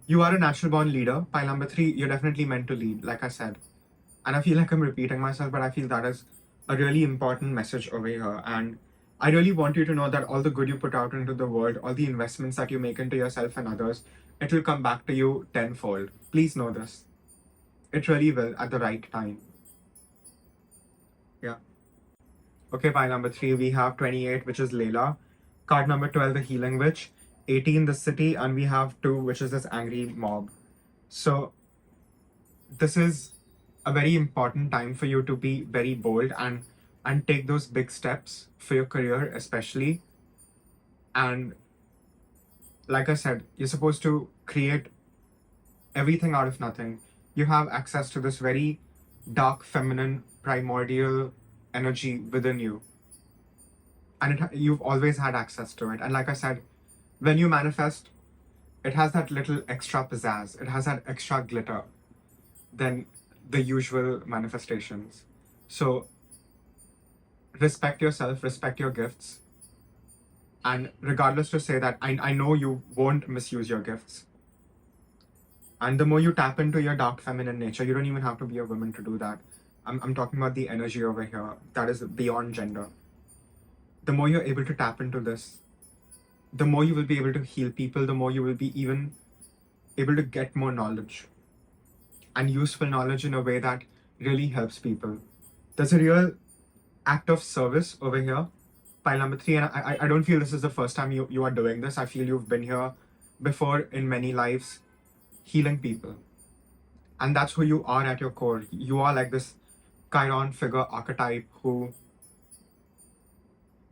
You are a natural born leader. Pile number 3, you're definitely meant to lead, like I said. And I feel like I'm repeating myself, but I feel that is a really important message over here. And I really want you to know that all the good you put out into the world, all the investments that you make into yourself and others, it will come back to you tenfold. Please know this. It really will at the right time. Yeah. Okay, pile number 3, we have 28, which is Layla. Card number 12, the Healing Witch. 18, the City. And we have 2, which is this Angry Mob. So this is a very important time for you to be very bold and take those big steps for your career, especially. And like I said, you're supposed to create everything out of nothing. You have access to this very dark, feminine, primordial energy within you. And you've always had access to it. And like I said, when you manifest, it has that little extra pizzazz. It has that extra glitter than the usual manifestations. So respect yourself, respect your gifts. And regardless to say that, I know you won't misuse your gifts. And the more you tap into your dark feminine nature, you don't even have to be a woman to do that. I'm talking about the energy over here that is beyond gender. The more you're able to tap into this, the more you will be able to heal people, the more you will be even able to get more knowledge and useful knowledge in a way that really helps people. There's a real act of service over here, pile number 3, and I don't feel this is the first time you are doing this. I feel you've been here before in many lives, healing people. And that's who you are at your core. You are like this Chiron figure archetype who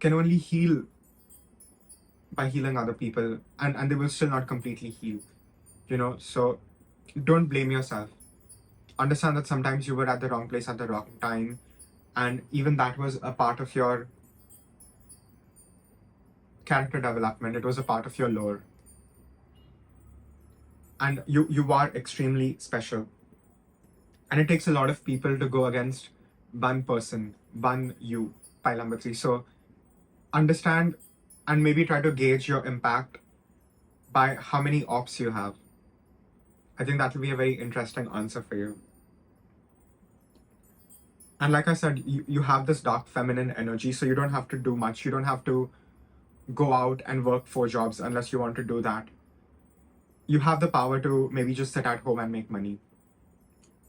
can only heal by healing other people, and they will still not completely heal, so don't blame yourself. Understand that sometimes you were at the wrong place at the wrong time, and even that was a part of your character development. It was a part of your lore, and you are extremely special. And it takes a lot of people to go against one person, one you, pile number 3. So understand and maybe try to gauge your impact by how many ops you have. I think that will be a very interesting answer for you. And like I said, you have this dark feminine energy, so you don't have to do much. You don't have to go out and work 4 jobs unless you want to do that. You have the power to maybe just sit at home and make money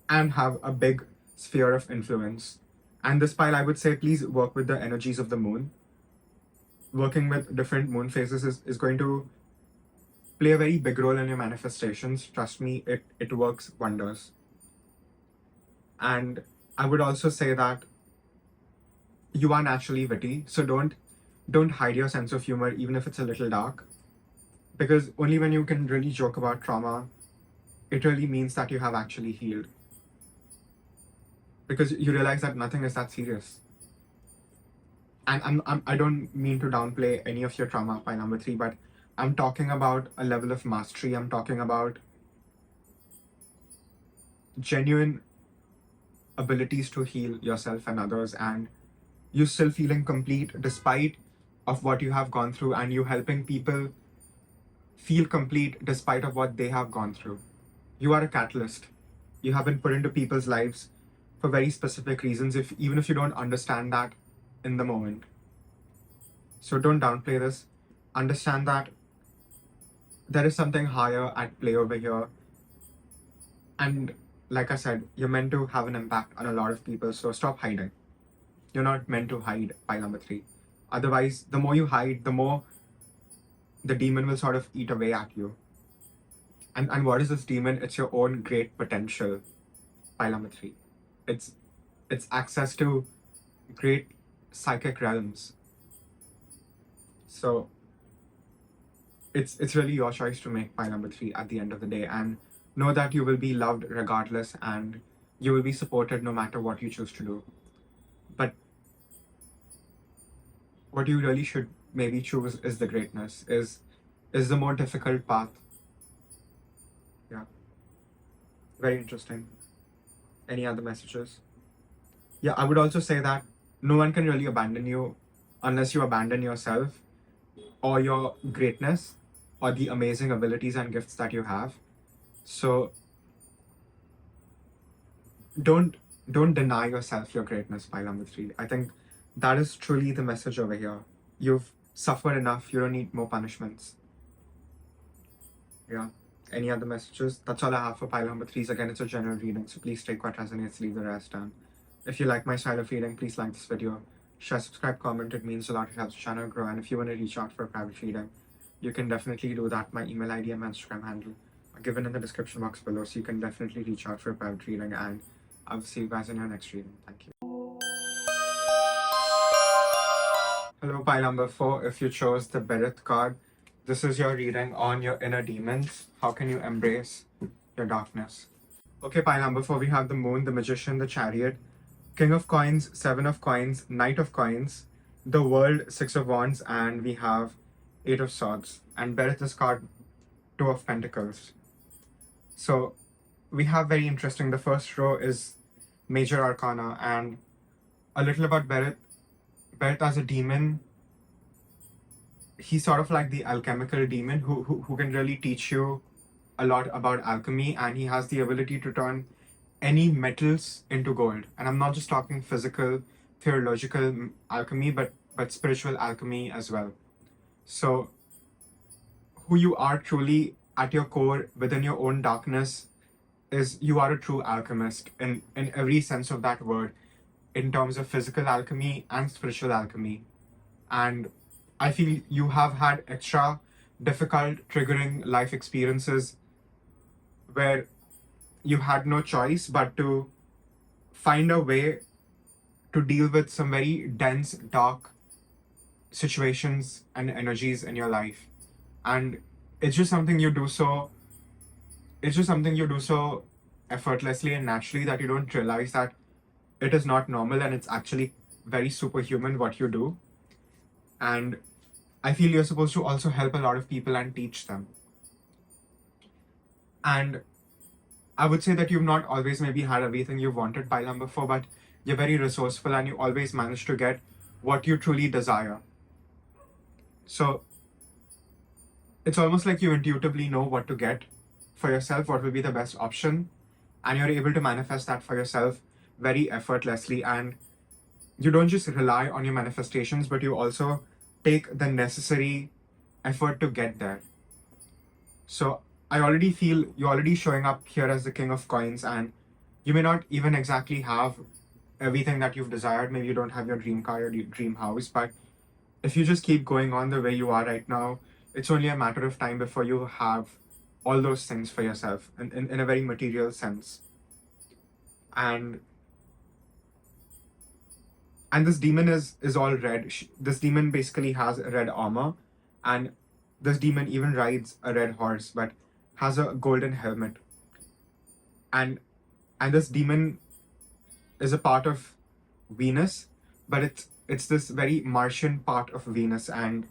and have a big sphere of influence. And this pile, I would say, please work with the energies of the moon. Working with different moon phases is going to play a very big role in your manifestations. Trust me, it works wonders. And I would also say that you are naturally witty, so don't hide your sense of humor, even if it's a little dark. Because only when you can really joke about trauma, it really means that you have actually healed. Because you realize that nothing is that serious. And I don't mean to downplay any of your trauma, pile number 3, but I'm talking about a level of mastery. I'm talking about genuine abilities to heal yourself and others, and you still feeling complete despite of what you have gone through, and you helping people feel complete despite of what they have gone through. You are a catalyst. You have been put into people's lives for very specific reasons, even if you don't understand that in the moment. So don't downplay this. Understand that there is something higher at play over here. And like I said, you're meant to have an impact on a lot of people, so stop hiding. You're not meant to hide, pile number 3. Otherwise, the more you hide, the more the demon will sort of eat away at you. And what is this demon? It's your own great potential, pile number 3. It's access to great psychic realms. So it's really your choice to make pile number 3 at the end of the day, and know that you will be loved regardless, and you will be supported no matter what you choose to do. But what you really should maybe choose is the greatness, is the more difficult path. Yeah. Very interesting. Any other messages? Yeah, I would also say that no one can really abandon you unless you abandon yourself or your greatness or the amazing abilities and gifts that you have. So don't deny yourself your greatness, pile number 3. I think that is truly the message over here. You've suffered enough. You don't need more punishments. Yeah. Any other messages? That's all I have for pile number 3s. Again, it's a general reading, so please take what resonates, leave the rest. And if you like my style of reading, please like this video. Share, subscribe, comment. It means a lot. It helps the channel grow. And if you want to reach out for a private reading, you can definitely do that. My email ID and my Instagram handle are given in the description box below, so you can definitely reach out for a private reading. And I will see you guys in your next reading. Thank you. Hello, pile number 4. If you chose the Berith card, this is your reading on your inner demons. How can you embrace your darkness? Okay, pile number 4, we have the Moon, the Magician, the Chariot, King of Coins, 7 of Coins, Knight of Coins, the World, 6 of Wands, and we have 8 of Swords. And Berith is card 2 of Pentacles. So we have very interesting. The first row is Major Arcana, and a little about Berith. Berith as a demon, he's sort of like the alchemical demon who can really teach you a lot about alchemy, and he has the ability to turn any metals into gold. And I'm not just talking physical, theological alchemy, but spiritual alchemy as well. So who you are truly at your core within your own darkness is you are a true alchemist in every sense of that word, in terms of physical alchemy and spiritual alchemy. And I feel you have had extra difficult, triggering life experiences where you had no choice but to find a way to deal with some very dense, dark situations and energies in your life. And it's just something you do so effortlessly and naturally that you don't realize that it is not normal, and it's actually very superhuman what you do. And I feel you're supposed to also help a lot of people and teach them. And I would say that you've not always maybe had everything you wanted pile number 4, but you're very resourceful and you always manage to get what you truly desire. So it's almost like you intuitively know what to get for yourself, what will be the best option, and you're able to manifest that for yourself very effortlessly. And you don't just rely on your manifestations, but you also take the necessary effort to get there. So I already feel you're already showing up here as the king of coins, and you may not even exactly have everything that you've desired. Maybe you don't have your dream car or your dream house, but if you just keep going on the way you are right now, it's only a matter of time before you have all those things for yourself in a very material sense. And this demon is all red. This demon basically has red armor, and this demon even rides a red horse, but has a golden helmet. And this demon is a part of Venus, but it's this very Martian part of Venus, and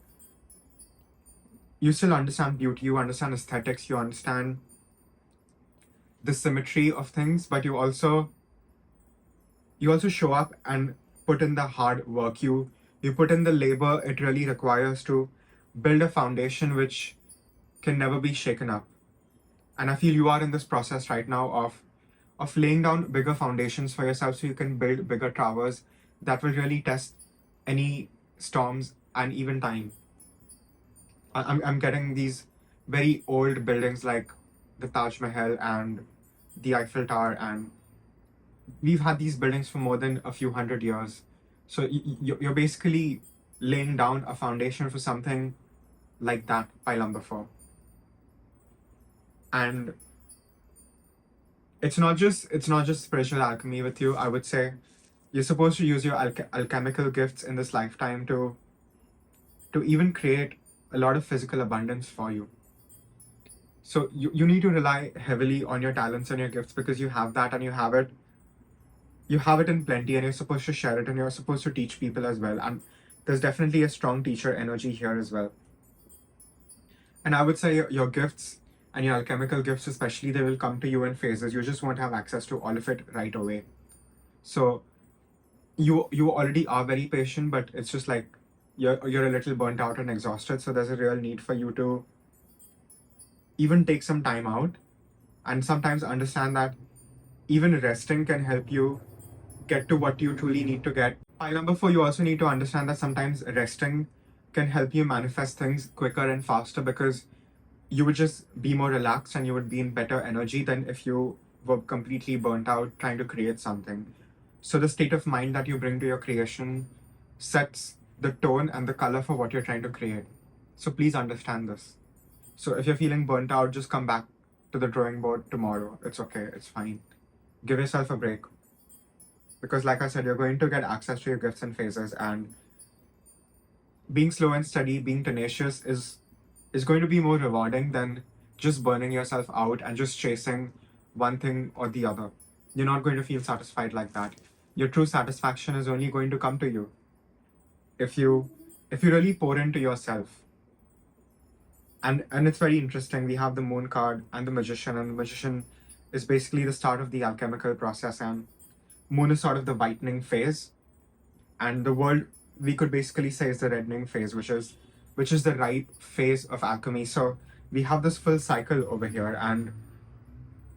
you still understand beauty, you understand aesthetics, you understand the symmetry of things, but you also show up and put in the hard work. You put in the labor it really requires to build a foundation which can never be shaken up. And I feel you are in this process right now of laying down bigger foundations for yourself so you can build bigger towers that will really test any storms and even time. I'm getting these very old buildings like the Taj Mahal and the Eiffel Tower, and we've had these buildings for more than a few hundred years. So you're basically laying down a foundation for something like that pile number 4. And it's not just spiritual alchemy with you. I would say you're supposed to use your alchemical gifts in this lifetime to even create a lot of physical abundance for you. So you need to rely heavily on your talents and your gifts, because you have that and you have it in plenty, and you're supposed to share it, and you're supposed to teach people as well. And there's definitely a strong teacher energy here as well. And I would say your gifts and your alchemical gifts especially, they will come to you in phases. You just won't have access to all of it right away. So you already are very patient, but it's just like you're a little burnt out and exhausted. So there's a real need for you to even take some time out and sometimes understand that even resting can help you get to what you truly need to get. Pile number 4, you also need to understand that sometimes resting can help you manifest things quicker and faster, because you would just be more relaxed and you would be in better energy than if you were completely burnt out trying to create something. So the state of mind that you bring to your creation sets the tone and the color for what you're trying to create. So please understand this. So if you're feeling burnt out, just come back to the drawing board tomorrow. It's okay, it's fine. Give yourself a break. Because like I said, you're going to get access to your gifts and phases, and being slow and steady, being tenacious is going to be more rewarding than just burning yourself out and just chasing one thing or the other. You're not going to feel satisfied like that. Your true satisfaction is only going to come to you if you really pour into yourself. And it's very interesting. We have the Moon card and the Magician, and the Magician is basically the start of the alchemical process, and Moon is sort of the whitening phase, and the World, we could basically say, is the reddening phase, which is the ripe phase of alchemy. So we have this full cycle over here, and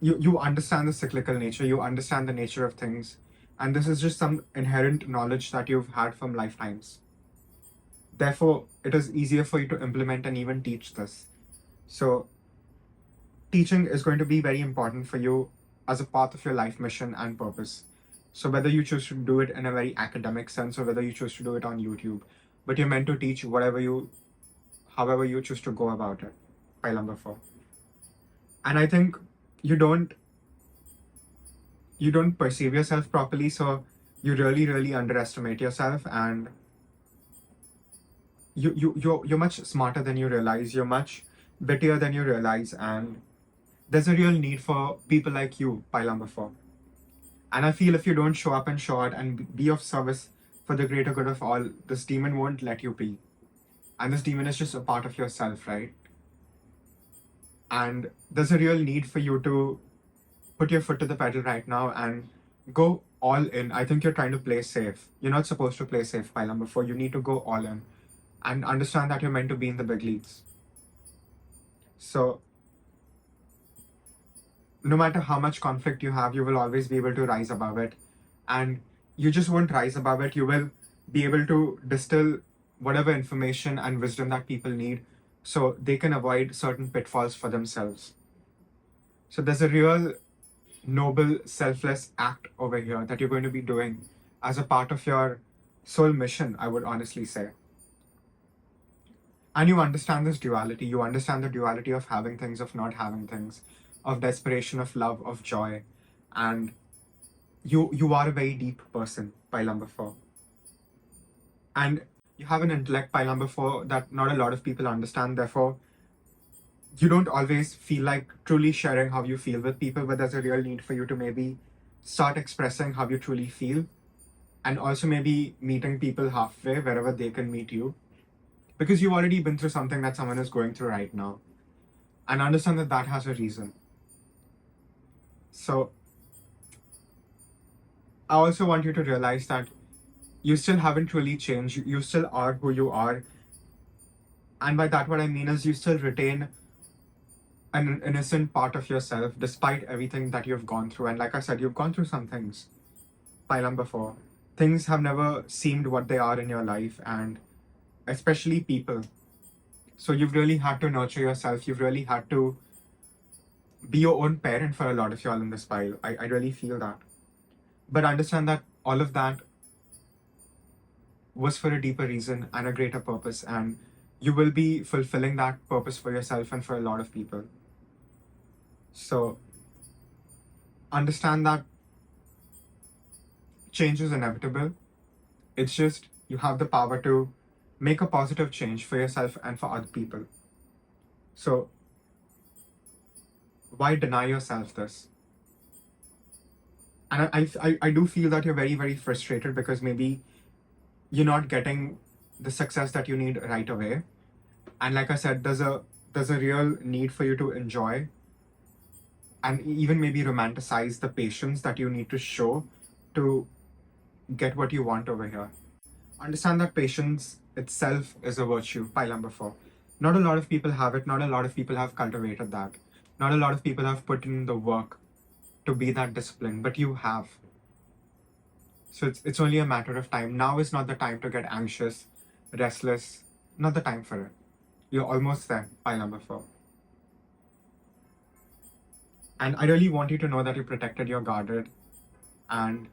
you understand the cyclical nature, you understand the nature of things, and this is just some inherent knowledge that you've had from lifetimes. Therefore, it is easier for you to implement and even teach this. So teaching is going to be very important for you as a part of your life mission and purpose. So whether you choose to do it in a very academic sense or whether you choose to do it on YouTube, but you're meant to teach however you choose to go about it. Pile number 4. And I think you don't perceive yourself properly, so you really underestimate yourself, and you're much smarter than you realize, you're much wittier than you realize, and there's a real need for people like you, pile number 4. And I feel if you don't show up and show out and be of service for the greater good of all, this demon won't let you be. And this demon is just a part of yourself, right? And there's a real need for you to put your foot to the pedal right now and go all in. I think you're trying to play safe. You're not supposed to play safe, pile number 4. You need to go all in and understand that you're meant to be in the big leagues. So no matter how much conflict you have, you will always be able to rise above it. And you just won't rise above it. You will be able to distill whatever information and wisdom that people need so they can avoid certain pitfalls for themselves. So there's a real noble, selfless act over here that you're going to be doing as a part of your soul mission, I would honestly say. And you understand this duality. You understand the duality of having things, of not having things, of desperation, of love, of joy. And you are a very deep person, pile number 4. And you have an intellect, pile number 4, that not a lot of people understand. Therefore, you don't always feel like truly sharing how you feel with people, but there's a real need for you to maybe start expressing how you truly feel, and also maybe meeting people halfway wherever they can meet you, because you've already been through something that someone is going through right now, and understand that that has a reason. So I also want you to realize that you still haven't really changed. You still are who you are. And by that, what I mean is you still retain an innocent part of yourself despite everything that you've gone through. And like I said, you've gone through some things, pile number 4. Things have never seemed what they are in your life, and especially people. So you've really had to nurture yourself. You've really had to be your own parent for a lot of y'all in this pile. I really feel that. But understand that all of that was for a deeper reason and a greater purpose, and you will be fulfilling that purpose for yourself and for a lot of people. So understand that change is inevitable. It's just you have the power to make a positive change for yourself and for other people. So why deny yourself this? And I do feel that you're very, very frustrated because maybe you're not getting the success that you need right away. And like I said, there's a real need for you to enjoy and even maybe romanticize the patience that you need to show to get what you want over here. Understand that patience itself is a virtue, pile number 4. Not a lot of people have it. Not a lot of people have cultivated that. Not a lot of people have put in the work to be that disciplined, but you have. So it's only a matter of time. Now is not the time to get anxious, restless. Not the time for it. You're almost there, pile number 4. And I really want you to know that you're protected, you're guarded, and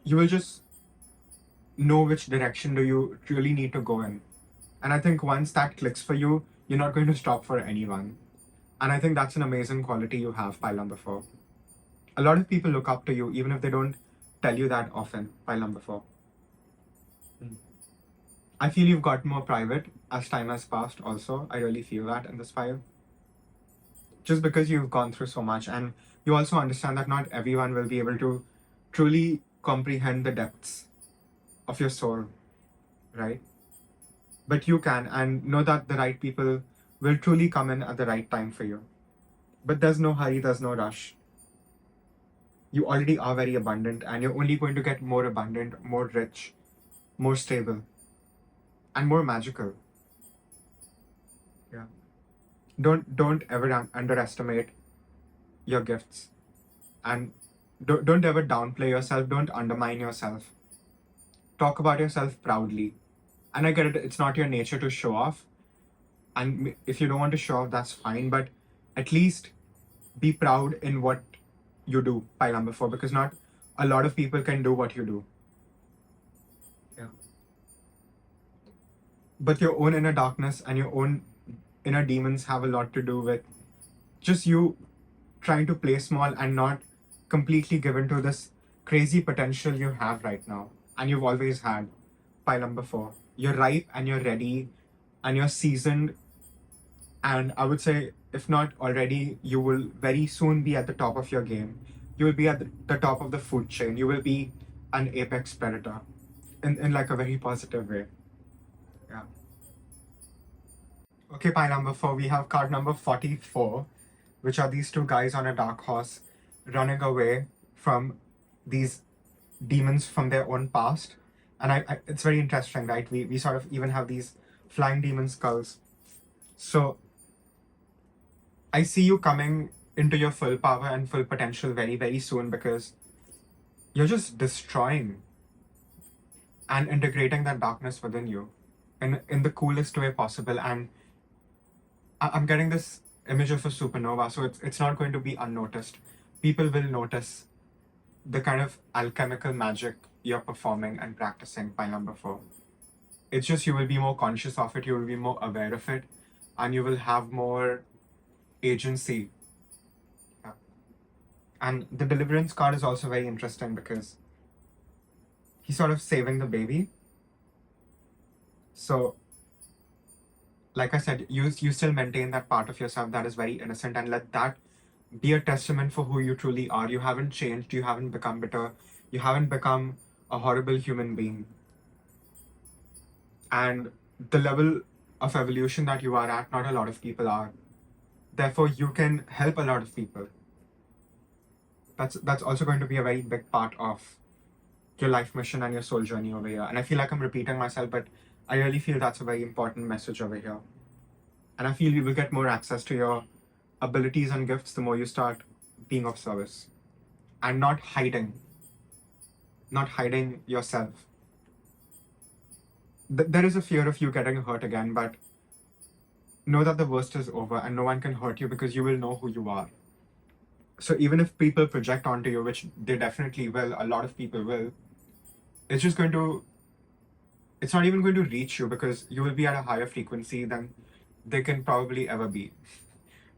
you will just know which direction do you really need to go in. And I think once that clicks for you, you're not going to stop for anyone. And I think that's an amazing quality you have, pile number 4. A lot of people look up to you, even if they don't tell you that often, pile number 4. I feel you've gotten more private as time has passed also. I really feel that in this file. Just because you've gone through so much, and you also understand that not everyone will be able to truly comprehend the depths of your soul, right? But you can, and know that the right people will truly come in at the right time for you. But there's no hurry, there's no rush. You already are very abundant, and you're only going to get more abundant, more rich, more stable, and more magical. Yeah. Don't ever underestimate your gifts, and don't ever downplay yourself. Don't undermine yourself. Talk about yourself proudly. And I get it, it's not your nature to show off. And if you don't want to show off, that's fine. But at least be proud in what you do, pile number 4, because not a lot of people can do what you do. Yeah. But your own inner darkness and your own inner demons have a lot to do with just you trying to play small and not completely given to this crazy potential you have right now. And you've always had, pile number 4. You're ripe and you're ready and you're seasoned. And I would say, if not already, you will very soon be at the top of your game. You will be at the top of the food chain. You will be an apex predator in like a very positive way. Yeah. Okay, pile number 4, we have card number 44. which are these two guys on a dark horse running away from these demons from their own past. And it's very interesting, right? We sort of even have these flying demon skulls. So I see you coming into your full power and full potential very, very soon, because you're just destroying and integrating that darkness within you in the coolest way possible. And I'm getting this image of a supernova, so it's not going to be unnoticed. People will notice the kind of alchemical magic you're performing and practicing by number 4. It's just you will be more conscious of it, you will be more aware of it, and you will have more agency. Yeah. And the deliverance card is also very interesting because he's sort of saving the baby. So, like I said, you still maintain that part of yourself that is very innocent, and let that be a testament for who you truly are. You haven't changed, you haven't become bitter, you haven't become a horrible human being. And the level of evolution that you are at, not a lot of people are. Therefore, you can help a lot of people. That's also going to be a very big part of your life mission and your soul journey over here. And I feel like I'm repeating myself, but I really feel that's a very important message over here. And I feel you will get more access to your abilities and gifts the more you start being of service and not hiding yourself. There is a fear of you getting hurt again, but know that the worst is over and no one can hurt you because you will know who you are. So even if people project onto you, which they definitely will, a lot of people will, it's not even going to reach you because you will be at a higher frequency than they can probably ever be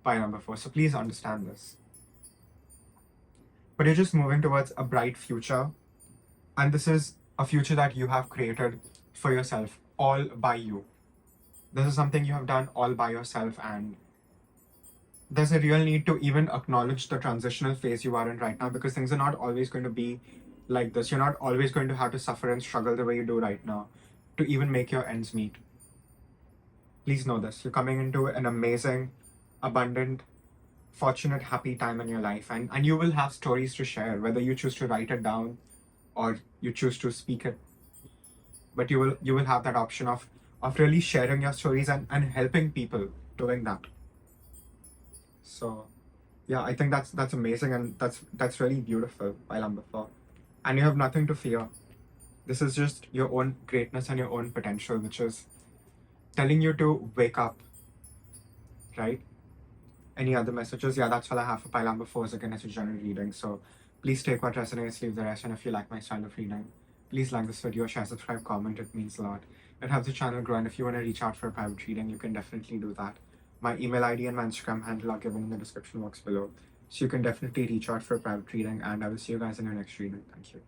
by number 4. So please understand this. But you're just moving towards a bright future. And this is a future that you have created for yourself, all by you. This is something you have done all by yourself, and there's a real need to even acknowledge the transitional phase you are in right now, because things are not always going to be like this. You're not always going to have to suffer and struggle the way you do right now to even make your ends meet. Please know this. You're coming into an amazing, abundant, fortunate, happy time in your life, and you will have stories to share, whether you choose to write it down or you choose to speak it. But you will have that option of really sharing your stories and helping people doing that. So yeah, I think that's amazing, and that's really beautiful by number 4. And you have nothing to fear. This is just your own greatness and your own potential, which is telling you to wake up, right? Any other messages? Yeah, that's all I have for pile number 4. Is again, it's a general reading. So please take what resonates, leave the rest. And if you like my style of reading, please like this video, share, subscribe, comment. It means a lot. It helps the channel grow. And if you want to reach out for a private reading, you can definitely do that. My email ID and my Instagram handle are given in the description box below. So you can definitely reach out for a private reading. And I will see you guys in your next reading. Thank you.